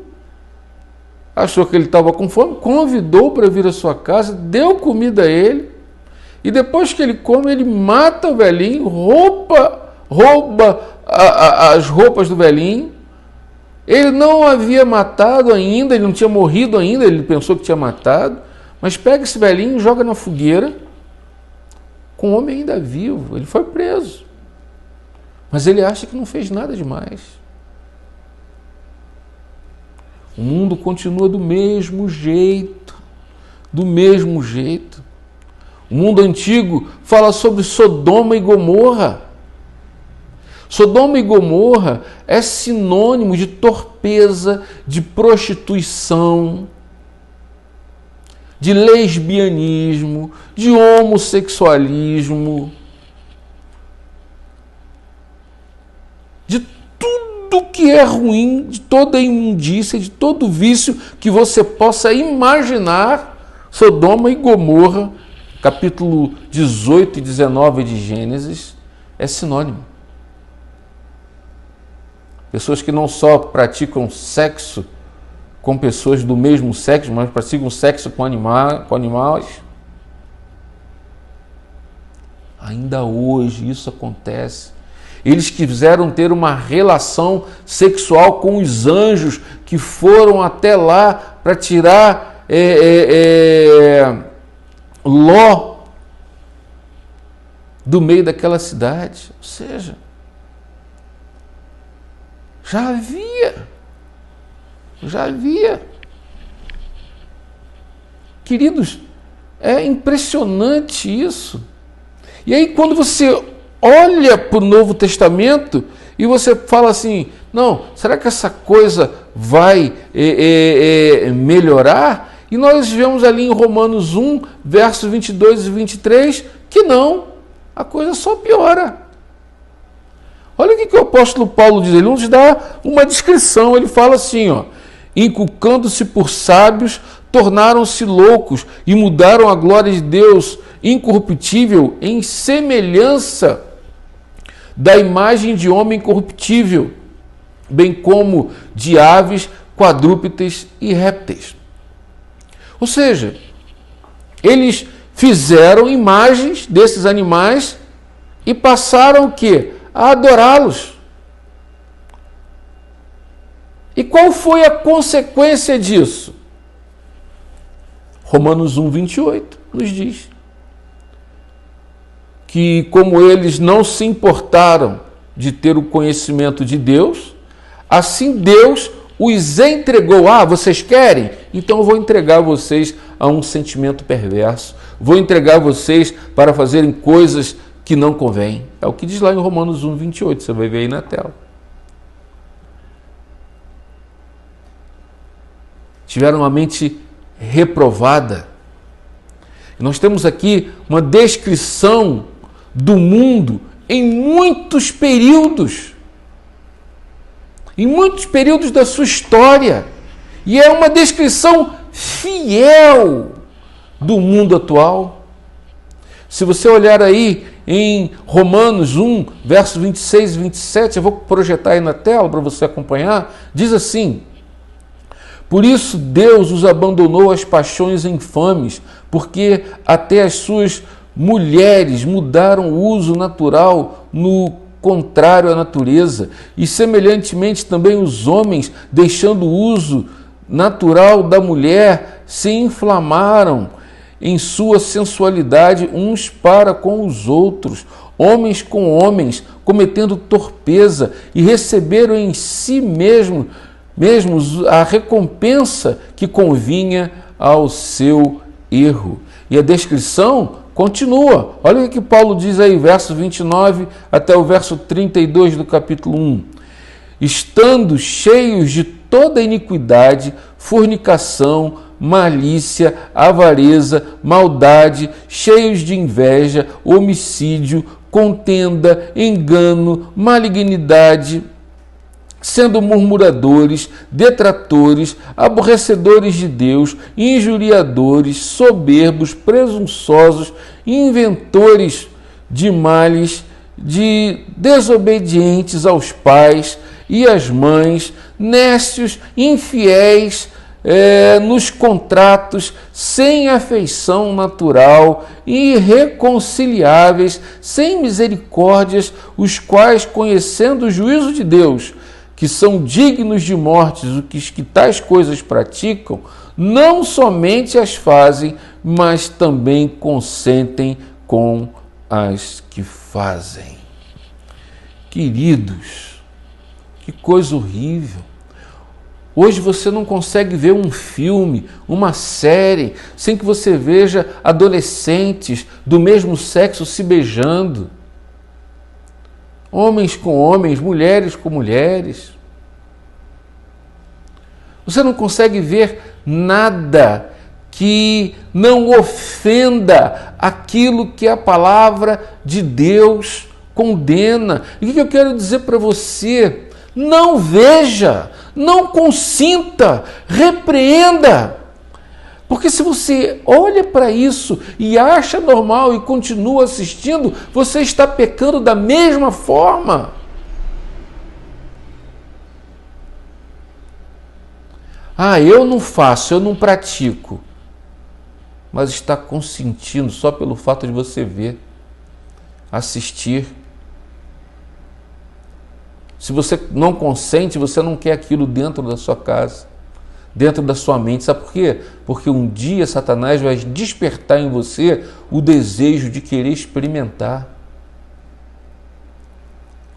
achou que ele estava com fome, convidou para vir à sua casa, deu comida a ele, e depois que ele come, ele mata o velhinho, rouba as roupas do velhinho, Ele não havia matado ainda, ele não tinha morrido ainda, ele pensou que tinha matado, mas pega esse velhinho, joga na fogueira, com o homem ainda vivo. Ele foi preso, mas ele acha que não fez nada demais. O mundo continua do mesmo jeito, do mesmo jeito. O mundo antigo fala sobre Sodoma e Gomorra. Sodoma e Gomorra é sinônimo de torpeza, de prostituição, de lesbianismo, de homossexualismo, de tudo que é ruim, de toda imundícia, de todo vício que você possa imaginar. Sodoma e Gomorra, capítulo 18 e 19 de Gênesis, é sinônimo. Pessoas que não só praticam sexo com pessoas do mesmo sexo, mas praticam sexo com animais. Ainda hoje isso acontece. Eles quiseram ter uma relação sexual com os anjos que foram até lá para tirar Ló do meio daquela cidade. Ou seja, já havia. Queridos, é impressionante isso. E aí quando você olha para o Novo Testamento e você fala assim, não, será que essa coisa vai melhorar? E nós vemos ali em Romanos 1, versos 22 e 23, que não, a coisa só piora. Olha o que o apóstolo Paulo diz, ele nos dá uma descrição, ele fala assim, ó, inculcando-se por sábios, tornaram-se loucos e mudaram a glória de Deus incorruptível em semelhança da imagem de homem corruptível, bem como de aves, quadrúpedes e répteis. Ou seja, eles fizeram imagens desses animais e passaram o quê? A adorá-los. E qual foi a consequência disso? Romanos 1, 28 nos diz que como eles não se importaram de ter o conhecimento de Deus, assim Deus os entregou. Ah, vocês querem? Então eu vou entregar vocês a um sentimento perverso. Vou entregar vocês para fazerem coisas que não convém. É o que diz lá em Romanos 1, 28. Você vai ver aí na tela. Tiveram uma mente reprovada. Nós temos aqui uma descrição do mundo em muitos períodos. Em muitos períodos da sua história. E é uma descrição fiel do mundo atual. Se você olhar aí em Romanos 1, versos 26 e 27, eu vou projetar aí na tela para você acompanhar, diz assim: por isso Deus os abandonou às paixões infames, porque até as suas mulheres mudaram o uso natural no contrário à natureza, e semelhantemente também os homens, deixando o uso natural da mulher, se inflamaram em sua sensualidade uns para com os outros, homens com homens, cometendo torpeza, e receberam em si mesmos a recompensa que convinha ao seu erro. E a descrição continua. Olha o que Paulo diz aí, verso 29 até o verso 32 do capítulo 1. Estando cheios de toda iniquidade, fornicação, malícia, avareza, maldade, cheios de inveja, homicídio, contenda, engano, malignidade, sendo murmuradores, detratores, aborrecedores de Deus, injuriadores, soberbos, presunçosos, inventores de males, desobedientes aos pais e às mães, nécios, infiéis nos contratos, sem afeição natural, irreconciliáveis, sem misericórdias, os quais, conhecendo o juízo de Deus, que são dignos de morte, os que tais coisas praticam, não somente as fazem, mas também consentem com as que fazem. Queridos, que coisa horrível. Hoje você não consegue ver um filme, uma série, sem que você veja adolescentes do mesmo sexo se beijando. Homens com homens, mulheres com mulheres. Você não consegue ver nada que não ofenda aquilo que a palavra de Deus condena. E o que eu quero dizer para você? Não veja, não consinta, repreenda. Porque se você olha para isso e acha normal e continua assistindo, você está pecando da mesma forma. Ah, eu não faço, eu não pratico. Mas está consentindo só pelo fato de você ver, assistir. Se você não consente, você não quer aquilo dentro da sua casa, dentro da sua mente. Sabe por quê? Porque um dia Satanás vai despertar em você o desejo de querer experimentar.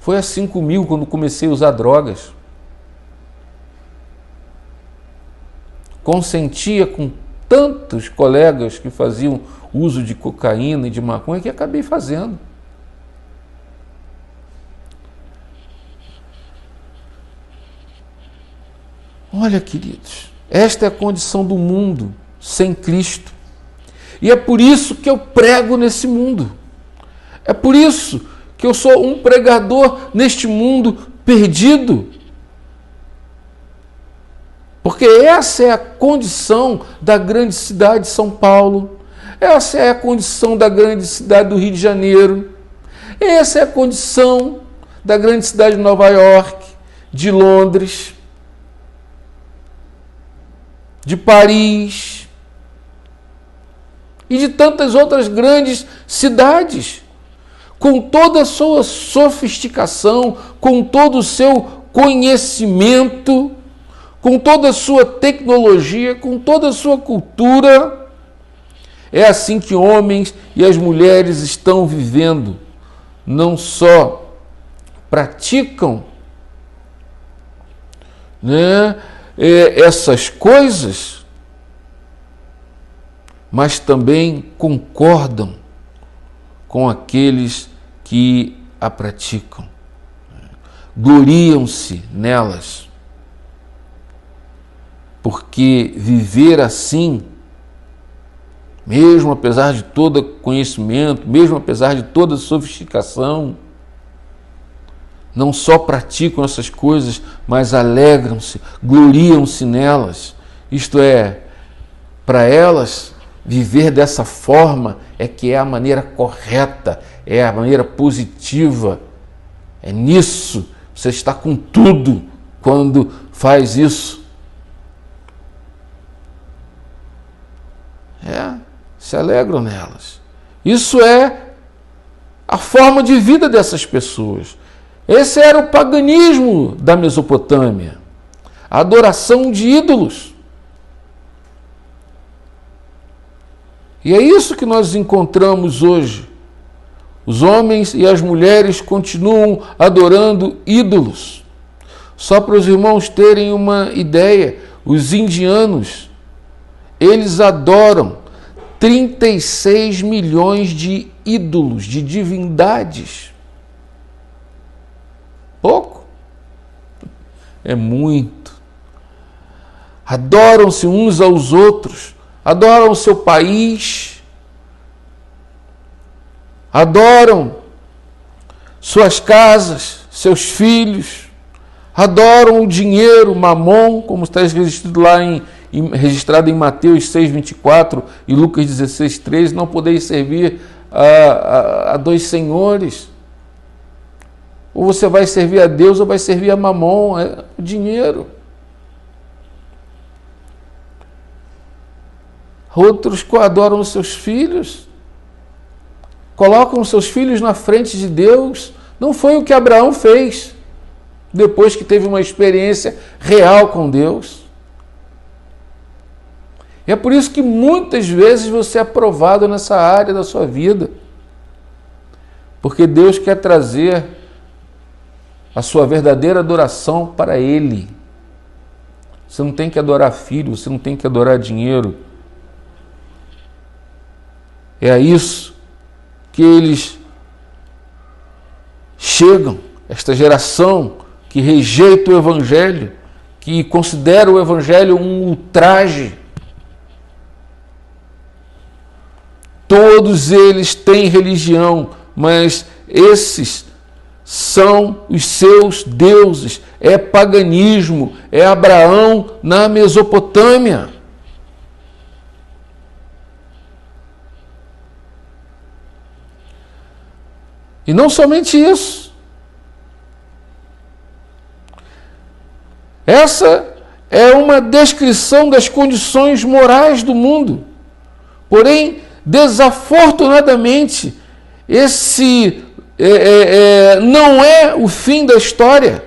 Foi assim comigo quando comecei a usar drogas. Consentia com tantos colegas que faziam uso de cocaína e de maconha que acabei fazendo. Olha, queridos, esta é a condição do mundo sem Cristo. E é por isso que eu prego nesse mundo. É por isso que eu sou um pregador neste mundo perdido. Porque essa é a condição da grande cidade de São Paulo. Essa é a condição da grande cidade do Rio de Janeiro. Essa é a condição da grande cidade de Nova York, de Londres, de Paris e de tantas outras grandes cidades, com toda a sua sofisticação, com todo o seu conhecimento, com toda a sua tecnologia, com toda a sua cultura. É assim que homens e as mulheres estão vivendo. Não só praticam, essas coisas, mas também concordam com aqueles que a praticam. Gloriam-se nelas. Porque viver assim, mesmo apesar de todo conhecimento, mesmo apesar de toda sofisticação, não só praticam essas coisas, mas alegram-se, gloriam-se nelas. Isto é, para elas, viver dessa forma é que é a maneira correta, é a maneira positiva. É nisso, você está com tudo quando faz isso. Se alegram nelas. Isso é a forma de vida dessas pessoas. Esse era o paganismo da Mesopotâmia, a adoração de ídolos. E é isso que nós encontramos hoje. Os homens e as mulheres continuam adorando ídolos. Só para os irmãos terem uma ideia, os indianos, eles adoram 36 milhões de ídolos, de divindades. Pouco? É muito. Adoram-se uns aos outros, adoram o seu país, adoram suas casas, seus filhos, adoram o dinheiro, mamon, como está registrado lá registrado em Mateus 6,24 e Lucas 16,13, não podeis servir a dois senhores. Ou você vai servir a Deus ou vai servir a mamon, o dinheiro. Outros adoram os seus filhos, colocam os seus filhos na frente de Deus. Não foi o que Abraão fez. depois que teve uma experiência real com Deus. E é por isso que muitas vezes você é aprovado nessa área da sua vida. Porque Deus quer trazer a sua verdadeira adoração para Ele. Você não tem que adorar filho, você não tem que adorar dinheiro. É a isso que eles chegam, esta geração que rejeita o Evangelho, que considera o Evangelho um ultraje. Todos eles têm religião, mas esses são os seus deuses. É paganismo, é Abraão na Mesopotâmia. E não somente isso. Essa é uma descrição das condições morais do mundo. Porém, desafortunadamente, esse não é o fim da história.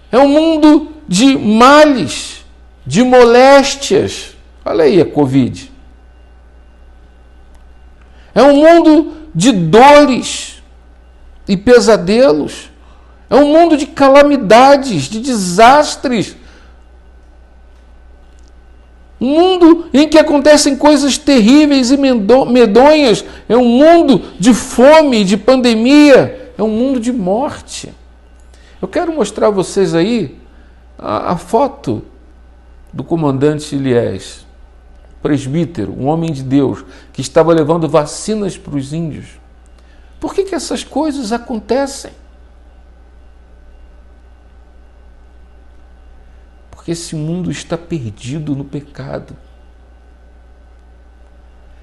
É um mundo de males, de moléstias. Olha aí a Covid. É um mundo de dores e pesadelos. É um mundo de calamidades, de desastres. Um mundo em que acontecem coisas terríveis e medonhas. É um mundo de fome, de pandemia. É um mundo de morte. Eu quero mostrar a vocês aí a foto do comandante Eliés, presbítero, um homem de Deus, que estava levando vacinas para os índios. Por que essas coisas acontecem? Porque esse mundo está perdido no pecado.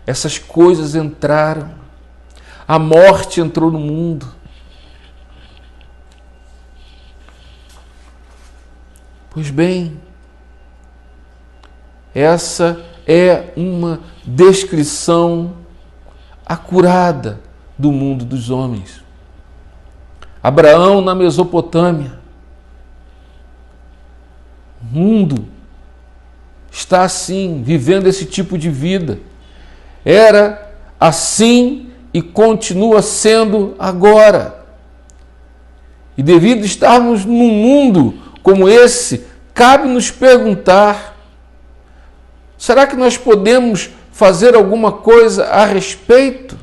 Essas coisas entraram. A morte entrou no mundo. Pois bem, essa é uma descrição acurada do mundo dos homens. Abraão na Mesopotâmia. O mundo está assim, vivendo esse tipo de vida. Era assim e continua sendo agora. E devido a estarmos num mundo como esse, cabe nos perguntar: será que nós podemos fazer alguma coisa a respeito?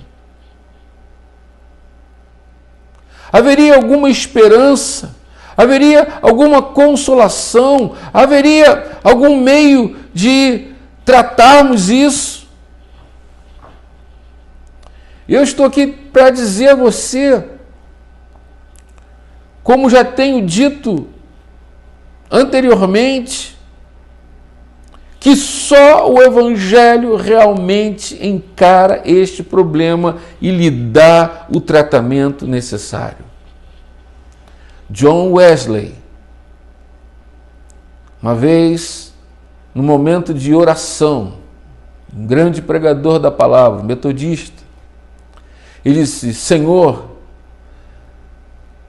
Haveria alguma esperança? Haveria alguma consolação? Haveria algum meio de tratarmos isso? Eu estou aqui para dizer a você, como já tenho dito anteriormente, que só o Evangelho realmente encara este problema e lhe dá o tratamento necessário. John Wesley, uma vez, no momento de oração, um grande pregador da palavra, metodista, ele disse: Senhor,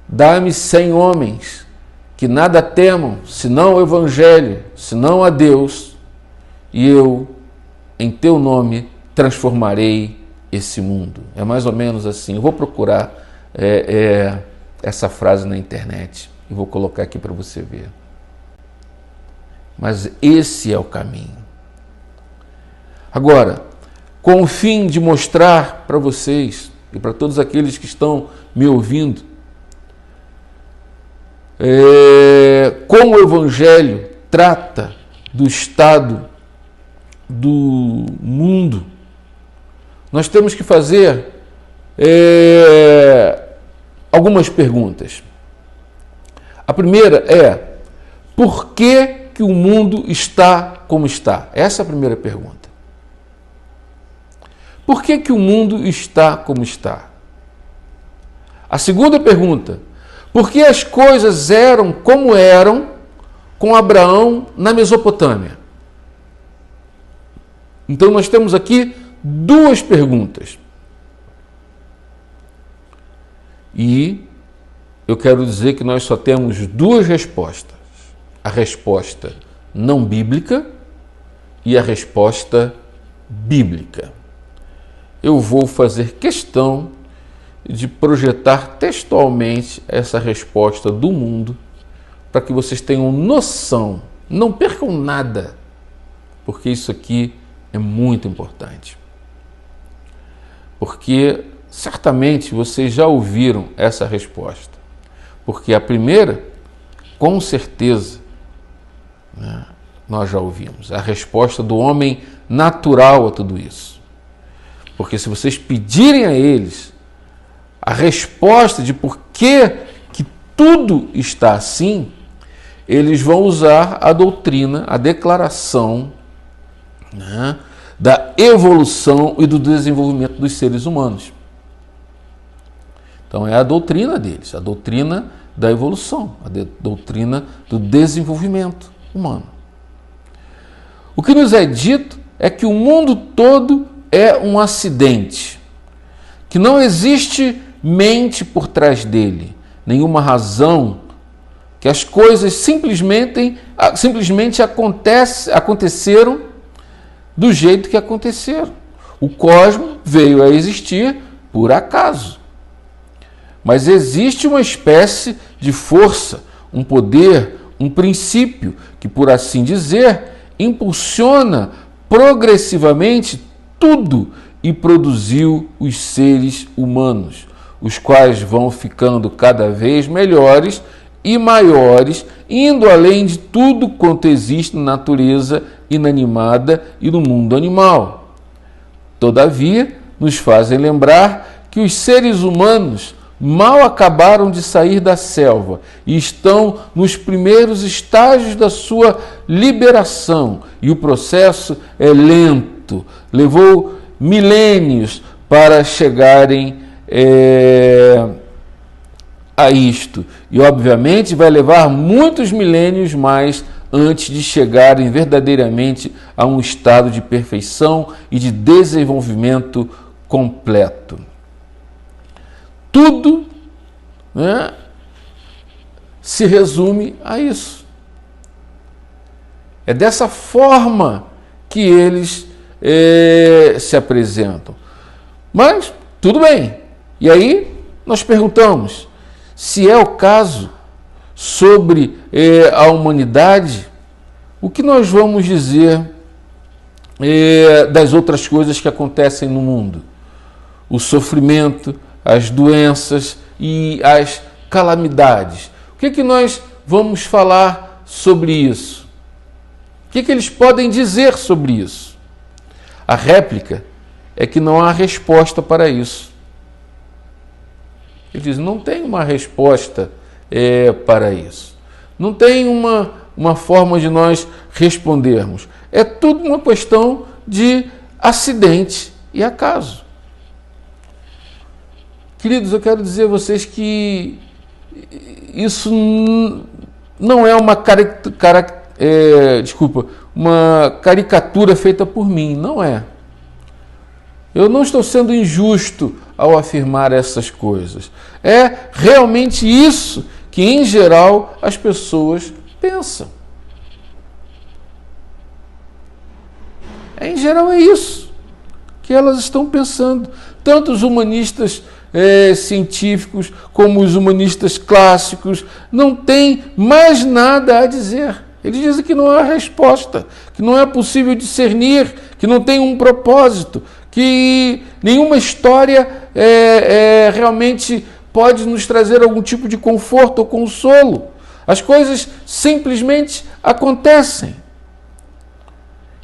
dá-me 100 homens que nada temam, senão o Evangelho, senão a Deus, e eu, em teu nome, transformarei esse mundo. É mais ou menos assim. Eu vou procurar essa frase na internet e vou colocar aqui para você ver. Mas esse é o caminho. Agora, com o fim de mostrar para vocês e para todos aqueles que estão me ouvindo, como o Evangelho trata do estado do mundo, nós temos que fazer algumas perguntas. A primeira é: por que o mundo está como está? Essa é a primeira pergunta. Por que o mundo está como está? A segunda pergunta: por que as coisas eram como eram com Abraão na Mesopotâmia? Então nós temos aqui duas perguntas. E eu quero dizer que nós só temos duas respostas: a resposta não bíblica e a resposta bíblica. Eu vou fazer questão de projetar textualmente essa resposta do mundo para que vocês tenham noção, não percam nada, porque isso aqui é muito importante. Porque certamente vocês já ouviram essa resposta, porque a primeira, com certeza, né, nós já ouvimos, a resposta do homem natural a tudo isso. Porque se vocês pedirem a eles a resposta de por que tudo está assim, eles vão usar a doutrina, a declaração, né, da evolução e do desenvolvimento dos seres humanos. Então é a doutrina deles, a doutrina da evolução, a doutrina do desenvolvimento humano. O que nos é dito é que o mundo todo é um acidente, que não existe mente por trás dele, nenhuma razão, que as coisas simplesmente aconteceram do jeito que aconteceram. O cosmos veio a existir por acaso. Mas existe uma espécie de força, um poder, um princípio que, por assim dizer, impulsiona progressivamente tudo e produziu os seres humanos, os quais vão ficando cada vez melhores e maiores, indo além de tudo quanto existe na natureza inanimada e no mundo animal. Todavia, nos fazem lembrar que os seres humanos mal acabaram de sair da selva e estão nos primeiros estágios da sua liberação, e o processo é lento, levou milênios para chegarem a isto, e obviamente vai levar muitos milênios mais antes de chegarem verdadeiramente a um estado de perfeição e de desenvolvimento completo. Tudo, né, se resume a isso. É dessa forma que eles se apresentam. Mas, tudo bem. E aí, nós perguntamos, se é o caso sobre a humanidade, o que nós vamos dizer das outras coisas que acontecem no mundo? O sofrimento, as doenças e as calamidades. O que nós vamos falar sobre isso? O que eles podem dizer sobre isso? A réplica é que não há resposta para isso. Ele diz, não tem uma resposta para isso. Não tem uma forma de nós respondermos. É tudo uma questão de acidente e acaso. Queridos, eu quero dizer a vocês que isso não é uma caricatura feita por mim, não é. Eu não estou sendo injusto ao afirmar essas coisas. É realmente isso que, em geral, as pessoas pensam. Em geral, é isso que elas estão pensando. Tanto os humanistas científicos como os humanistas clássicos não têm mais nada a dizer. Eles dizem que não há resposta, que não é possível discernir, que não tem um propósito, que nenhuma história realmente pode nos trazer algum tipo de conforto ou consolo. As coisas simplesmente acontecem.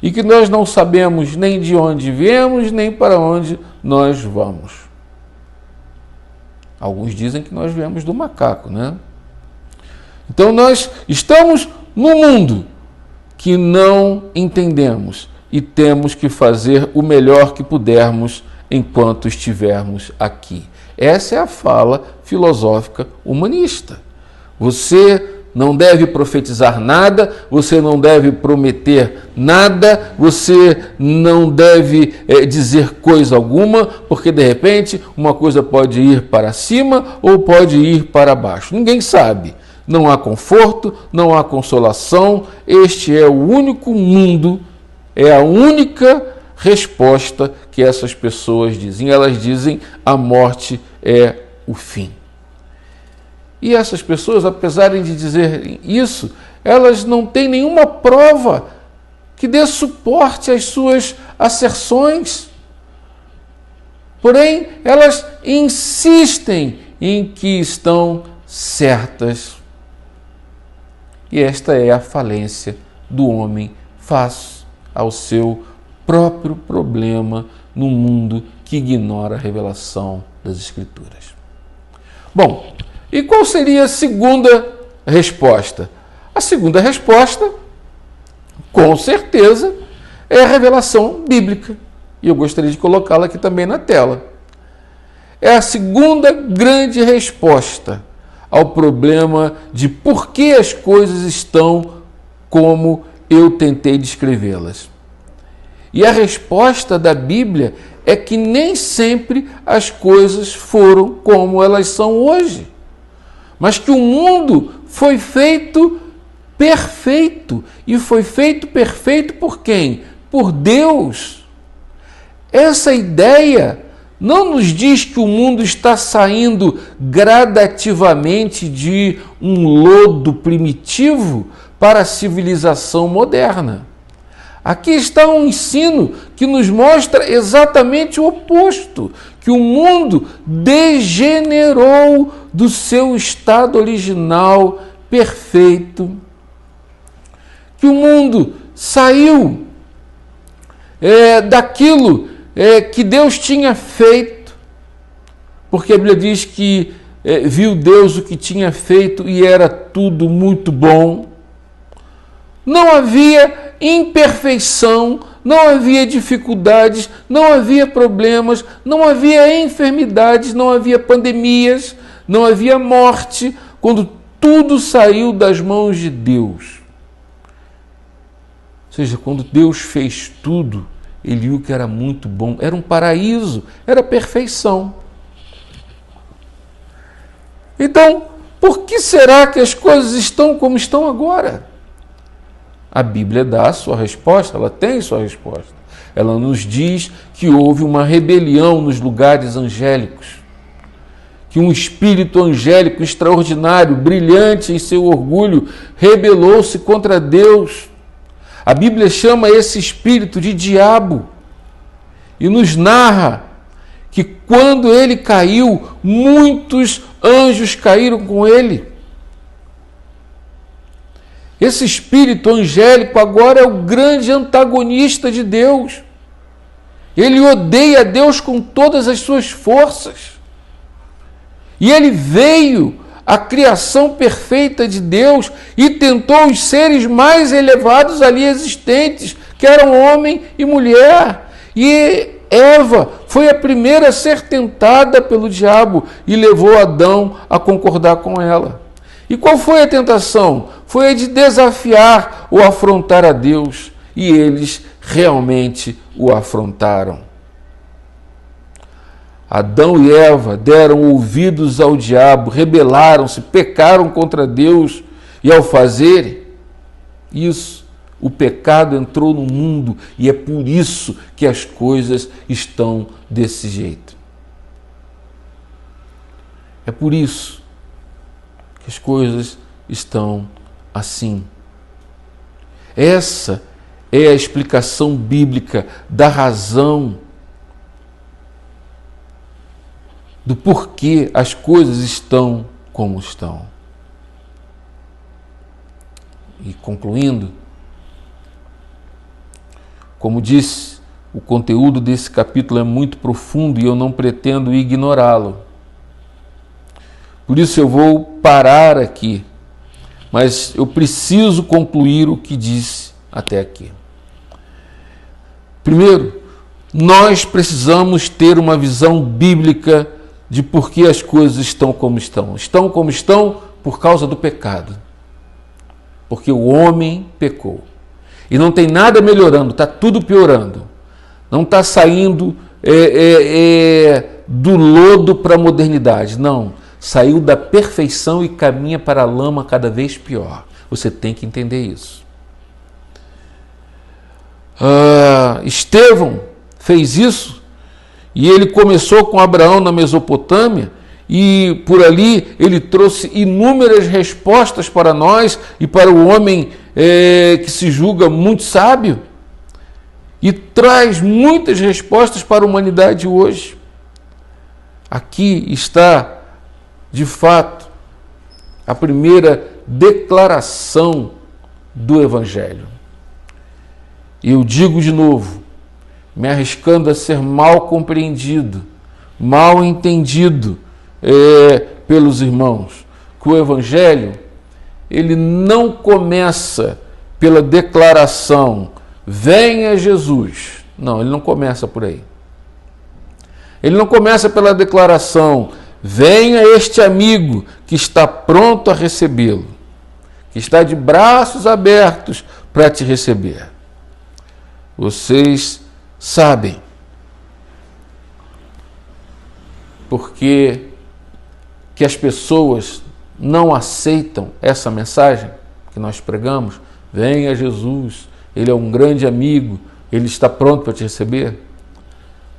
E que nós não sabemos nem de onde viemos, nem para onde nós vamos. Alguns dizem que nós viemos do macaco, né? Então nós estamos no mundo que não entendemos e temos que fazer o melhor que pudermos enquanto estivermos aqui. Essa é a fala filosófica humanista. Você não deve profetizar nada, você não deve prometer nada, você não deve dizer coisa alguma, porque de repente uma coisa pode ir para cima ou pode ir para baixo. Ninguém sabe. Não há conforto, não há consolação. Este é o único mundo, é a única resposta que essas pessoas dizem. Elas dizem: a morte é o fim. E essas pessoas, apesar de dizerem isso, elas não têm nenhuma prova que dê suporte às suas asserções. Porém, elas insistem em que estão certas. E esta é a falência do homem face ao seu próprio problema no mundo que ignora a revelação das Escrituras. Bom, e qual seria a segunda resposta? A segunda resposta, com certeza, é a revelação bíblica. E eu gostaria de colocá-la aqui também na tela. É a segunda grande resposta ao problema de por que as coisas estão como eu tentei descrevê-las. E a resposta da Bíblia é que nem sempre as coisas foram como elas são hoje, mas que o mundo foi feito perfeito. E foi feito perfeito por quem? Por Deus. Essa ideia não nos diz que o mundo está saindo gradativamente de um lodo primitivo para a civilização moderna. Aqui está um ensino que nos mostra exatamente o oposto, que o mundo degenerou do seu estado original perfeito, que o mundo saiu daquilo que Deus tinha feito, porque a Bíblia diz que viu Deus o que tinha feito e era tudo muito bom. Não havia imperfeição, não havia dificuldades, não havia problemas, não havia enfermidades, não havia pandemias, não havia morte, quando tudo saiu das mãos de Deus. Ou seja, quando Deus fez tudo, ele viu que era muito bom, era um paraíso, era perfeição. Então, por que será que as coisas estão como estão agora? A Bíblia dá a sua resposta, ela tem sua resposta. Ela nos diz que houve uma rebelião nos lugares angélicos, que um espírito angélico extraordinário, brilhante em seu orgulho, rebelou-se contra Deus. A Bíblia chama esse espírito de diabo e nos narra que quando ele caiu, muitos anjos caíram com ele. Esse espírito angélico agora é o grande antagonista de Deus. Ele odeia Deus com todas as suas forças. E ele veio à criação perfeita de Deus e tentou os seres mais elevados ali existentes, que eram homem e mulher. E Eva foi a primeira a ser tentada pelo diabo e levou Adão a concordar com ela. E qual foi a tentação? Foi a de desafiar ou afrontar a Deus. E eles realmente o afrontaram. Adão e Eva deram ouvidos ao diabo, rebelaram-se, pecaram contra Deus. E ao fazerem isso, o pecado entrou no mundo. E é por isso que as coisas estão desse jeito. É por isso que as coisas estão assim. Essa é a explicação bíblica da razão do porquê as coisas estão como estão. E concluindo, como disse, o conteúdo desse capítulo é muito profundo e eu não pretendo ignorá-lo. Por isso eu vou parar aqui, mas eu preciso concluir o que disse até aqui. Primeiro, nós precisamos ter uma visão bíblica de por que as coisas estão como estão. Estão como estão por causa do pecado. porque o homem pecou. E não tem nada melhorando, está tudo piorando. Não está saindo do lodo para a modernidade, não. Saiu da perfeição e caminha para a lama cada vez pior. Você tem que entender isso. Estevão fez isso e ele começou com Abraão na Mesopotâmia e por ali ele trouxe inúmeras respostas para nós e para o homem que se julga muito sábio e traz muitas respostas para a humanidade hoje. Aqui está, de fato, a primeira declaração do Evangelho. E eu digo de novo, me arriscando a ser mal compreendido, mal entendido pelos irmãos, que o Evangelho, ele não começa pela declaração, venha Jesus. Não, ele não começa por aí. Ele não começa pela declaração, venha este amigo que está pronto a recebê-lo, que está de braços abertos para te receber. Vocês sabem porque que as pessoas não aceitam essa mensagem que nós pregamos? Venha Jesus, Ele é um grande amigo, Ele está pronto para te receber.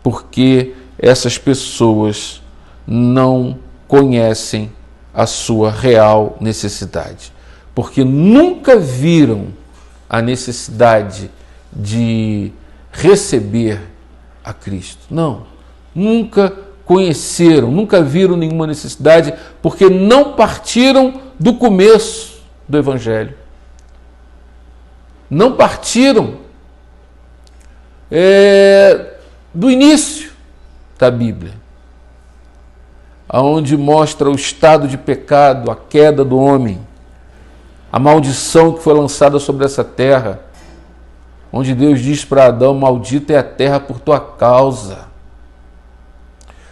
Porque essas pessoas não conhecem a sua real necessidade. Porque nunca viram a necessidade de receber a Cristo. Não, nunca conheceram, nunca viram nenhuma necessidade, porque não partiram do começo do Evangelho. Não partiram do início da Bíblia, aonde mostra o estado de pecado, a queda do homem, a maldição que foi lançada sobre essa terra, onde Deus diz para Adão, maldita é a terra por tua causa.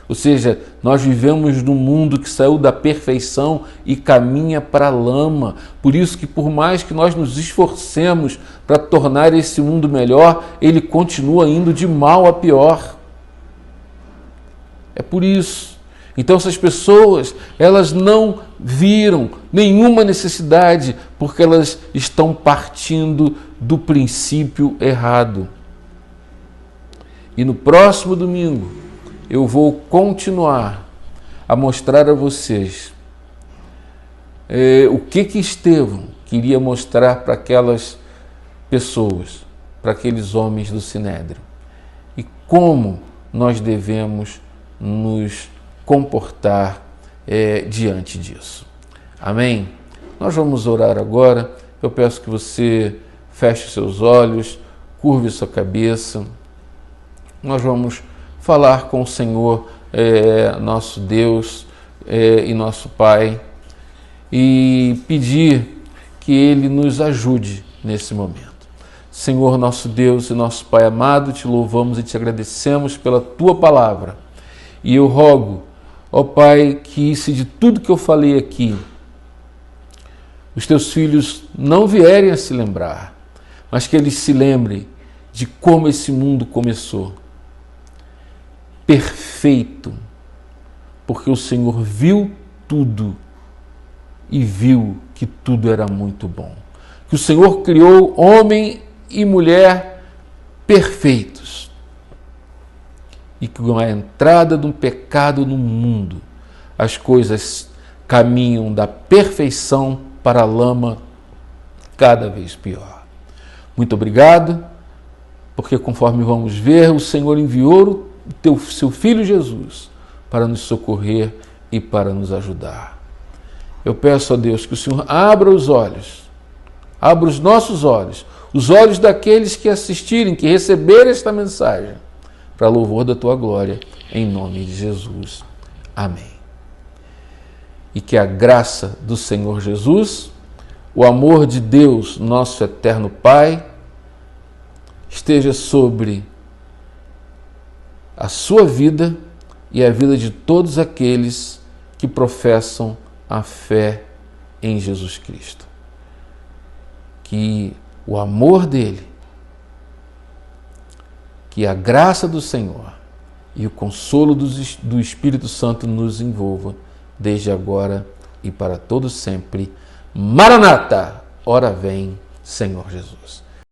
Ou seja, nós vivemos num mundo que saiu da perfeição e caminha para a lama. Por isso que por mais que nós nos esforcemos para tornar esse mundo melhor, ele continua indo de mal a pior. É por isso. Então essas pessoas, elas não viram nenhuma necessidade, porque elas estão partindo do princípio errado. E no próximo domingo, eu vou continuar a mostrar a vocês o que Estevão queria mostrar para aquelas pessoas, para aqueles homens do Sinédrio, e como nós devemos nos comportar diante disso. Amém? Nós vamos orar agora. Eu peço que você feche seus olhos, curve sua cabeça. Nós vamos falar com o Senhor, nosso Deus e nosso Pai, e pedir que Ele nos ajude nesse momento. Senhor, nosso Deus e nosso Pai amado, te louvamos e te agradecemos pela Tua palavra. E eu rogo, ó Pai, que se de tudo que eu falei aqui, os Teus filhos não vierem a se lembrar, mas que eles se lembrem de como esse mundo começou. Perfeito, porque o Senhor viu tudo e viu que tudo era muito bom. Que o Senhor criou homem e mulher perfeitos e que com a entrada do pecado no mundo, as coisas caminham da perfeição para a lama cada vez pior. Muito obrigado, porque conforme vamos ver, o Senhor enviou seu Filho Jesus para nos socorrer e para nos ajudar. Eu peço a Deus que o Senhor abra os olhos, abra os nossos olhos, os olhos daqueles que assistirem, que receberem esta mensagem, para louvor da Tua glória, em nome de Jesus. Amém. E que a graça do Senhor Jesus, o amor de Deus, nosso eterno Pai, esteja sobre a sua vida e a vida de todos aqueles que professam a fé em Jesus Cristo. que o amor dele, que a graça do Senhor e o consolo do Espírito Santo nos envolva desde agora e para todo sempre. Maranata! Ora vem, Senhor Jesus.